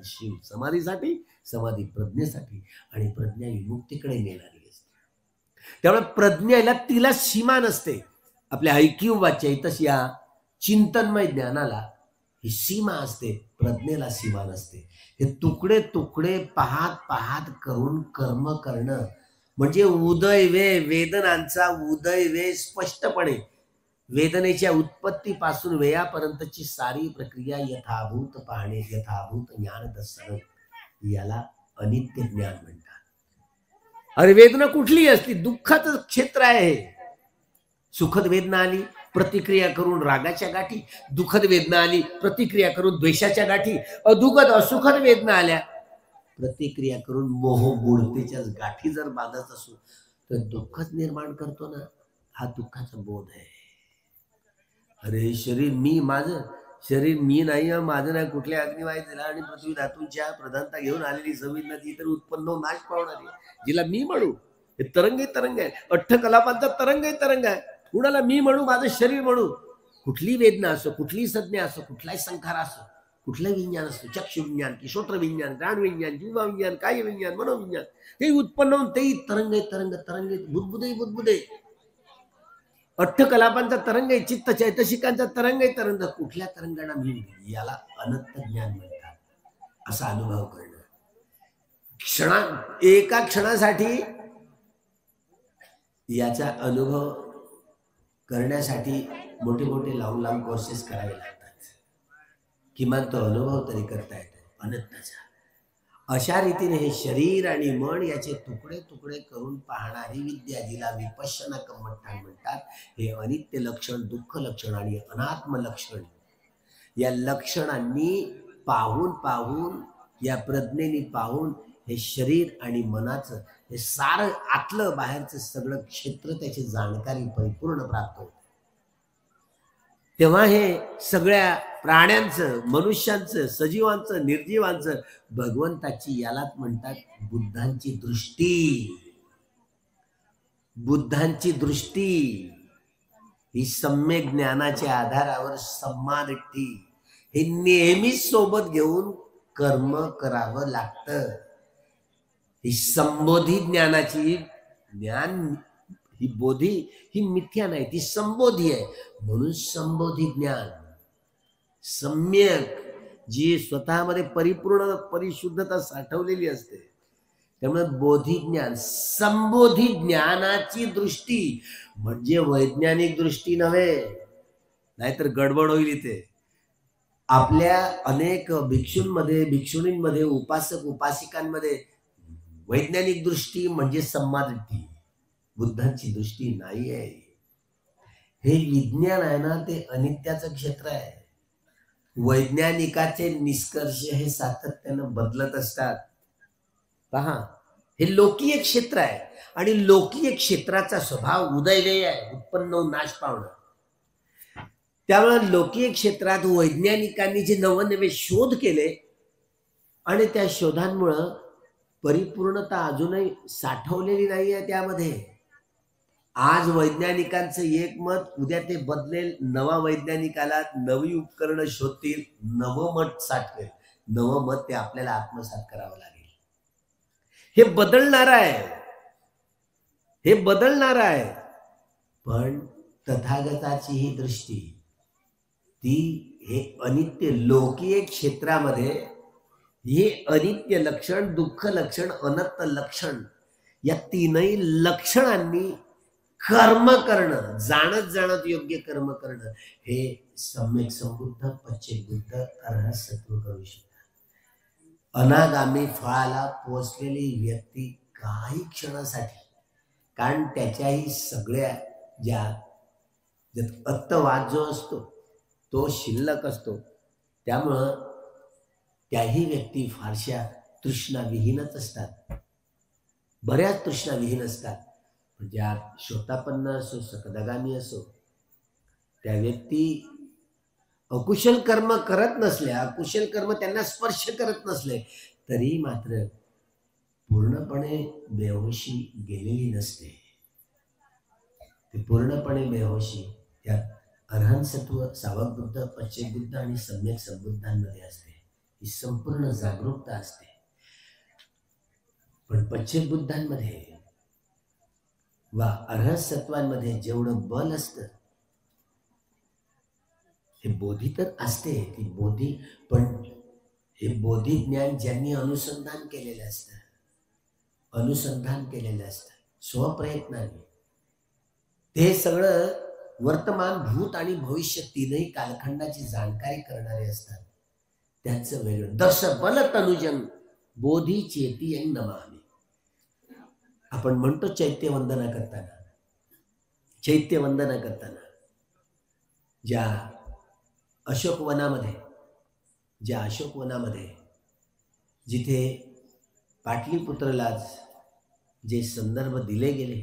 समाधीसाठी, समाधी प्रज्ञेसाठी, आणि प्रज्ञा विमुक्तीकडे नेणारी असते. त्यामुळे प्रज्ञेला तिला सीमा नसते. आपल्या ऐक्यू वा चैतस या चिंतनमय ज्ञानाला ही सीमा असते, प्रज्ञेला सीमा नसते. हे तुकडे तुकडे पाहत पाहत करून कर्म करणं म्हणजे उदय वे, वेदनांचा उदय वे स्पष्टपणे, वेदनेच्या उत्पत्तीपासून वेयापर्यंतची सारी प्रक्रिया यथाभूत पाहणे, यथाभूत ज्ञान दर्शन, याला अनित्य ज्ञान म्हणतात. अरे वेदना कुठलीही असली, दुःखाचं क्षेत्र आहे. सुखद वेदना आली, प्रतिक्रिया करून रागाच्या गाठी, दुःखद वेदना आली, प्रतिक्रिया करून द्वेषाच्या गाठी, अदुःखद असुखद वेदना आल्या, प्रतिक्रिया करून मोह बुडतेच्या गाठी जर बांधत असू तर दुःखच निर्माण करतो ना. हा दुःखाचा बोध आहे. अरे शरीर मी, माझं शरीर मी नाही, माझं नाही, कुठल्या अग्निवायू दिला आणि पृथ्वी धातूंच्या प्रधानता घेऊन आलेली संविधा ती तर उत्पन्न होऊन नाश पावणारी, जिला मी म्हणू. हे तरंग आहे, अठ्ठकलापांचा तरंग आहे. कुणाला मी म्हणू, माझं शरीर म्हणू. कुठली वेदना असो, कुठली संज्ञा असो, कुठलाही संखार असो, कुठलंही विज्ञान असतो, चक्षु विज्ञान की श्रोत्र विज्ञान, प्राण विज्ञान, जीवा विज्ञान, काय विज्ञान, मनोविज्ञान, ते उत्पन्न होऊन तेही तरंग बुदबुदे. अठ्ठकलापांचा तरंग आहे, चित्त चैतसिकांचा तरंग आहे. कुठल्या तरंगांना मी, याला अनंत ज्ञान म्हणतात. असा अनुभव करणं, एका क्षणासाठी याचा अनुभव करण्यासाठी मोठे मोठे लांब कोर्सेस करावे लागतात. किमान तो अनुभव तरी करता येतो अनंताचा. अशा रीतीने हे शरीर आणि मन याचे तुकडे तुकडे करून पाहणारी विद्या, जिला विपश्यना कम्मठ्ठाण म्हणतात, हे अनित्य लक्षण, दुःख लक्षण आणि अनात्म लक्षण, या लक्षणांनी पाहून या प्रज्ञेने पाहून हे शरीर आणि मनाचं हे सारं आतलं बाहेरचं सगळं क्षेत्र त्याची जाणकारी परिपूर्ण प्राप्त होते. तेव्हा हे सगळ्या प्राण्यांचं, मनुष्यांचं, सजीवांचं, निर्जीवांचं, भगवंताची यालाच म्हणतात बुद्धांची दृष्टी. बुद्धांची दृष्टी ही सम्यक ज्ञानाच्या आधारावर सम्मादृष्टी हे नेहमीच सोबत घेऊन कर्म करावं लागतं. ही संबोधी ज्ञानाची ज्ञान ही बोधी ही मिथ्या नाही, ती संबोधी आहे. म्हणून संबोधी ज्ञान सम्यक जी स्वतःमध्ये परिपूर्ण परिशुद्धता साठवलेली असते. त्यामुळे बोधी ज्ञान संबोधी ज्ञानाची दृष्टी म्हणजे वैज्ञानिक दृष्टी नव्हे, नाहीतर गडबड होईल इथे. आपल्या अनेक भिक्षूंमध्ये भिक्षुणींमध्ये उपासक उपासिकांमध्ये वैज्ञानिक दृष्टी म्हणजे सम्मादृष्टी, बुद्धांची दृष्टी नाही आहे. हे विज्ञान आहे ना, ते अनित्याचं क्षेत्र आहे. वैज्ञानिकाचे निष्कर्ष हे सातत्यानं बदलत असतात. पहा, हे लोकीय क्षेत्र आहे आणि लोकीय क्षेत्राचा स्वभाव उदयव्यय आहे, उत्पन्न होऊन नाश पावणं. त्यामुळे लोकीय क्षेत्रात वैज्ञानिकांनी जे नवनवे शोध केले आणि त्या शोधांमुळं परिपूर्णता अजूनही साठवलेली नाही आहे त्यामध्ये. आज वैज्ञानिकांचं एक मत, उद्या ते बदलेल. नवा वैज्ञानिक आला, नवी उपकरणं शोधतील, नवं मत साठवेल. नवं मत ते आपल्याला आत्मसात करावं लागेल. हे बदलणार आहे, हे बदलणार आहे. पण तथागताची ही दृष्टी ती हे अनित्य लोकीय क्षेत्रामध्ये हे अनित्य लक्षण, दुःख लक्षण, अनंत लक्षण या तीनही लक्षणांनी कर्म करणं, जाणत जाणत योग्य कर्म करणं हे सम्यक संबुद्ध, पश्चिमबुद्ध, अर्हत सत्व करू शकतात. अनागामी फळाला पोचलेली व्यक्ती काही क्षणासाठी, कारण त्याच्याही सगळ्या ज्यात अत्तवाद जो असतो तो शिल्लक असतो. त्यामुळं त्याही व्यक्ती फारशा तृष्णाविहीनच असतात, बऱ्याच तृष्णाविहीन असतात. ज्या शोतापन्न असो, सकदगामी असो, त्या व्यक्ती अकुशल कर्म करत नसल्या, अकुशल कर्म त्यांना स्पर्श करत नसले तरी मात्र पूर्णपणे बेहोशी गेलेली नसते. ते पूर्णपणे बेहोशी त्यात अर्हत सत्व, सावक बुद्ध, पश्चिम बुद्ध आणि सम्यक संबुद्धांमध्ये असते. ही संपूर्ण जागरूकता असते. पण पश्चिम बुद्धांमध्ये वा अर्हत सत्वांमध्ये जेवढं बल असतं, हे बोधी तर असते ती बोधी, पण हे बोधी ज्ञान ज्यांनी अनुसंधान केलेलं असतं, अनुसंधान केलेलं असतं स्वप्रयत्नाने, ते सगळं वर्तमान, भूत आणि भविष्य तीनही कालखंडाची जाणकारी करणारे असतात. त्यांचं वेगळं दश बल तनुजन बोधी चेती नमामि. आपण म्हणतो चैत्यवंदना करताना, चैत्यवंदना करताना ज्या अशोकवनामध्ये, ज्या अशोकवनामध्ये जिथे पाटलीपुत्रलाच जे संदर्भ दिले गेले,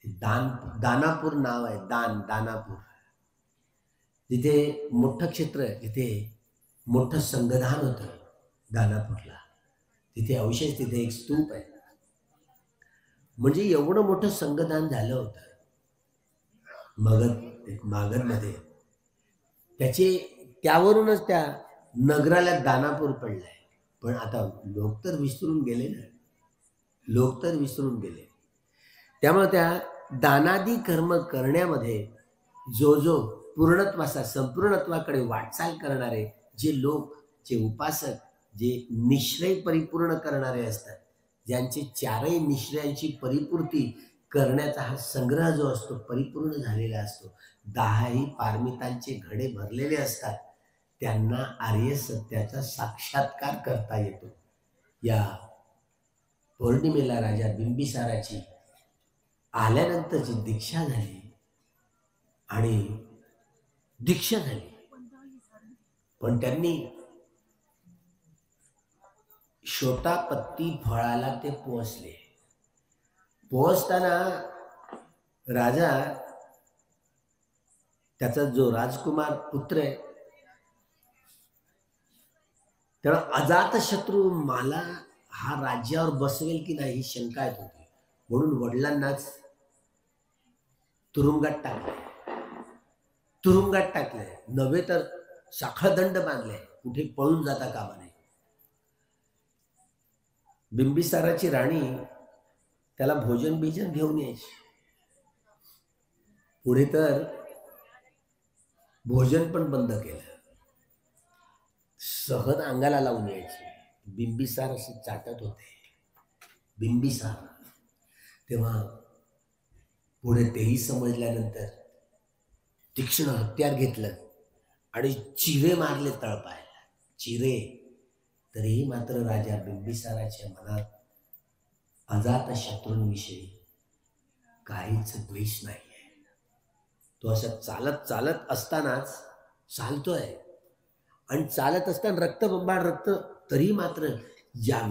दानापूर नाव आहे, दानापूर, जिथे मोठं क्षेत्र, जिथे मोठं संगधान होतं दानापूरला, तिथे अवशेष, तिथे एक स्तूप आहे. म्हणजे एवढं मोठं संगधान झालं होतं मागधमध्ये. त्यावरूनच त्या नगराला दानापूर पडलाय. पण आता लोक तर विसरून गेले ना, लोक तर विसरून गेले. त्यामुळे त्या दानादी कर्म करण्यामध्ये जो पूर्णत्वाचा, संपूर्णत्वाकडे वाटचाल करणारे जे लोक, जे उपासक, जे निश्रय परिपूर्ण करणारे असतात, ज्यांचे चारही निश्रयांची परिपूर्ती करण्याचा हा संग्रह जो असतो परिपूर्ण झालेला असतो, 10ही पारमितांचे घडे भरलेले असतात, त्यांना आर्य सत्याचा साक्षात्कार करता येतो. या पौर्णिमेला राजा बिंबिसाराची आल्यानंतरची दीक्षा झाली आणि दीक्षा झाली, पण त्यांनी शोटापत्ती फळाला ते पोहोचले. पोहोचताना राजा, त्याचा जो राजकुमार पुत्र आहे, त्याला अजातशत्रू मला हा राज्यावर बसवेल की नाही ही शंका येत होती. म्हणून वडिलांनाच तुरुंगात टाकले नव्हे तर साखळदंड बांधले, कुठे पळून जाता कामा नये. बिंबिसाराची राणी त्याला भोजन बिजन घेऊन यायची. पुढे तर भोजन पण बंद केलं, सहज अंगाला लावून यायची. बिंबिसार असे चाटत होते बिंबिसार. तेव्हा पुढे तेही समजल्यानंतर तीक्ष्ण हत्यार घेतलं आणि चिरे मारले तळपायला, चिरे. तरीही मात्र राजा बिंबिसाराच्या मनात अजातशत्रूंविषयी काहीच द्वेष नाहीये. तो असं चालत चालत असतानाच चालतोय आणि चालत असताना रक्तबंबाळ रक्त, तरी मात्र या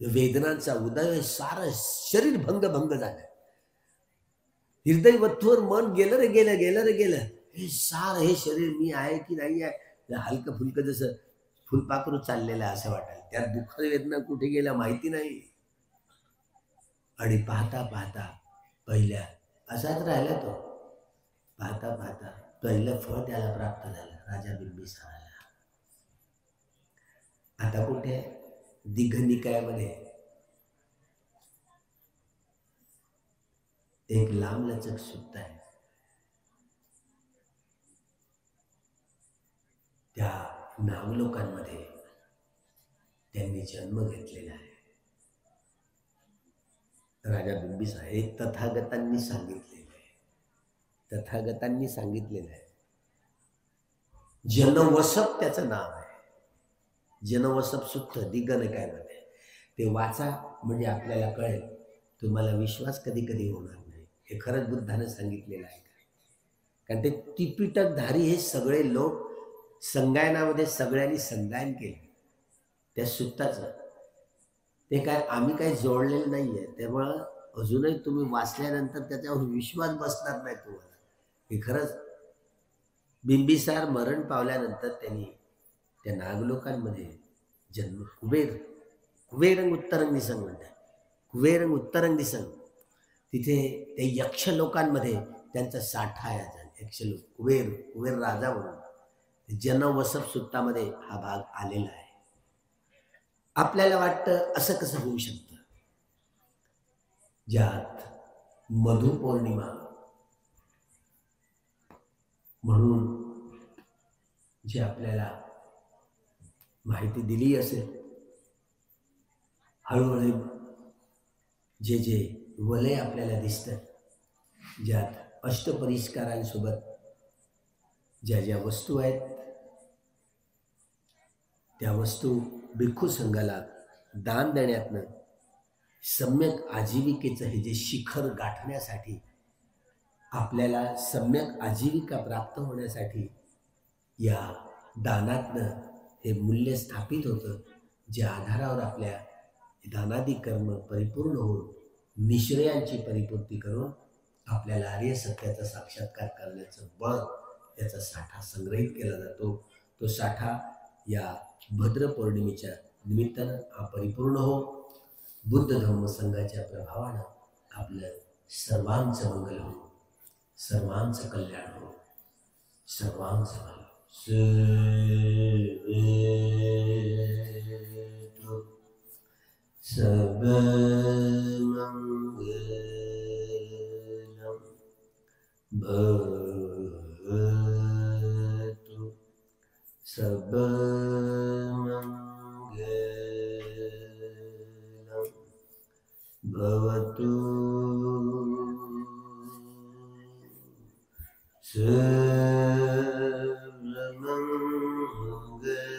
वेदनांचा उदय, सारं शरीर भंग झालं. हृदय वथवर मन गेलं रे गेलं. हे सार हे शरीर मी आहे की नाही आहे, हलकं फुलकं जसं फुलपाखरू चाललेलं असं वाटायला. त्यात दुःख वेदना कुठे गेल्या माहिती नाही. आणि पाहता पाहता पहिल्या असाच राहिला तो. पाहता पाहता पहिलं फळ त्याला प्राप्त झालं, राजा बिंबिसाराला. आता कुठे दिघनिकायामध्ये एक लांबलचक सुत्त आहे. त्या नागलोकांमध्ये त्यांनी जन्म घेतलेला आहे. राजा बिंबिसार हे तथागतांनी सांगितलेलं आहे. जनवसप त्याचं नाव आहे. जनवसप सुत्त दिघनिकायामध्ये. ते वाचा म्हणजे आपल्याला कळेल. तुम्हाला विश्वास कधी कधी होणार नाही. हे खरंच बुद्धाने सांगितलेलं आहे. कारण ते त्रिपिटकधारी हे सगळे लोक संगायनामध्ये सगळ्यांनी संगायन केले त्या सुत्ताचं. ते काय आम्ही काही जोडलेलं नाहीये. त्यामुळं अजूनही तुम्ही वाचल्यानंतर त्याच्यावर विश्वास बसणार नाही तुम्हाला. हे खरंच बिंबिसार मरण पावल्यानंतर त्यांनी त्या नागलोकांमध्ये जन्म, कुबेरंग उत्तरंग दिसंग म्हणतात, कुबेरंग उत्तरंग दिसंग. तिथे ते यक्ष लोकांमध्ये त्यांचा साठा आहे. यक्ष लोक कुबेर राजा म्हणून जनवसप सुत्तामध्ये हा भाग आलेला आहे. आपल्याला वाटतं असं कसं होऊ शकतं, ज्यात मधुपौर्णिमा म्हणून जे आपल्याला माहिती दिली असेल, हळूहळू जे वलय आपल्याला दिसतं, ज्यात अष्टपरिष्कारांसोबत ज्या वस्तू आहेत, त्या वस्तू भिक्खू संघाला दान देण्यातनं सम्यक आजीविकेचं हे जे शिखर गाठण्यासाठी, आपल्याला सम्यक आजीविका प्राप्त होण्यासाठी या दानातनं हे मूल्य स्थापित होतं, ज्या आधारावर आपल्या दानादी कर्म परिपूर्ण होऊन निश्रयांची परिपूर्ती करून आपल्याला आर्य सत्याचा साक्षात्कार करण्याचं बळ, याचा साठा संग्रहित केला जातो. तो साठा या भद्र पौर्णिमेच्या निमित्तानं हा परिपूर्ण हो. बुद्ध धर्म संघाच्या प्रभावानं आपलं सर्वांचं मंगल हो, सर्वांचं कल्याण हो, सर्वांचं भलं. सर्वमंगलं भवतु, सर्वमंगलं भवतु, सर्वमंगलं